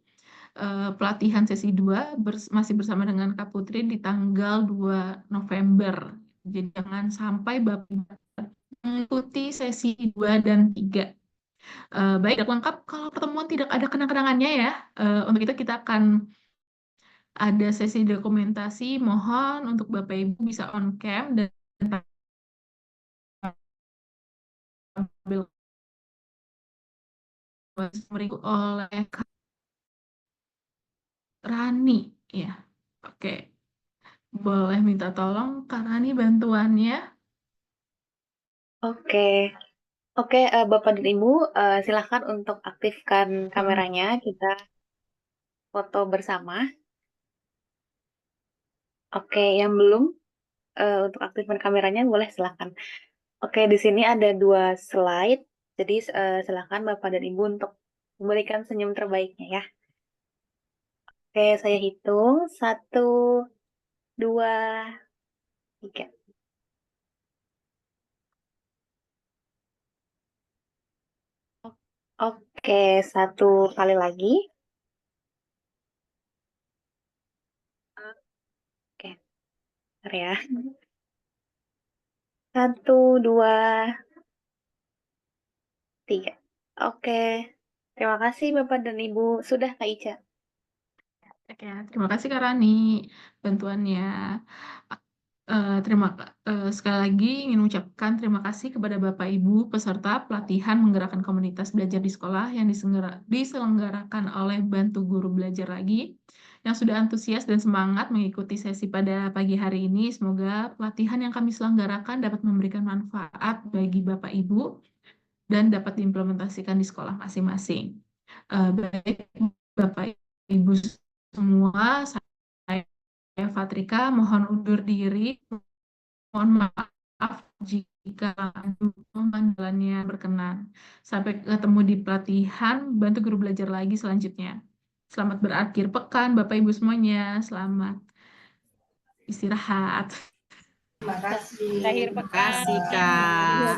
pelatihan sesi 2 masih bersama dengan Kak Putri di tanggal 2 November. Jadi jangan sampai Bapak Ibu mengikuti sesi 2 dan 3. Baik, lengkap kalau pertemuan tidak ada kenang-kenangannya ya. Untuk itu kita akan ada sesi dokumentasi, mohon untuk Bapak Ibu bisa on cam dan tampil oleh Kak Rani ya. Oke. Boleh minta tolong Kak Rani bantuannya. Oke, Bapak dan Ibu, silakan untuk aktifkan kameranya, kita foto bersama. Oke, yang belum untuk aktifkan kameranya boleh silakan. Oke, di sini ada 2 slide, jadi silakan Bapak dan Ibu untuk memberikan senyum terbaiknya ya. Oke, saya hitung 1, 2, 3. Oke, 1 kali lagi. Oke, bentar ya. 1, 2, 3. Oke, terima kasih Bapak dan Ibu. Sudah Kak Ica. Oke, terima kasih Kak Rani bantuannya. Sekali lagi ingin mengucapkan terima kasih kepada Bapak Ibu peserta pelatihan menggerakkan komunitas belajar di sekolah yang diselenggarakan oleh Bantu Guru Belajar Lagi yang sudah antusias dan semangat mengikuti sesi pada pagi hari ini. Semoga pelatihan yang kami selenggarakan dapat memberikan manfaat bagi Bapak Ibu dan dapat diimplementasikan di sekolah masing-masing. Baik Bapak Ibu semua, saya Fatrika mohon undur diri. Mohon maaf jika panggilannya berkenan. Sampai ketemu di pelatihan Bantu Guru Belajar Lagi selanjutnya. Selamat berakhir pekan Bapak Ibu semuanya. Selamat istirahat. Terima kasih. Akhir Terima pekan. kasih, Kak.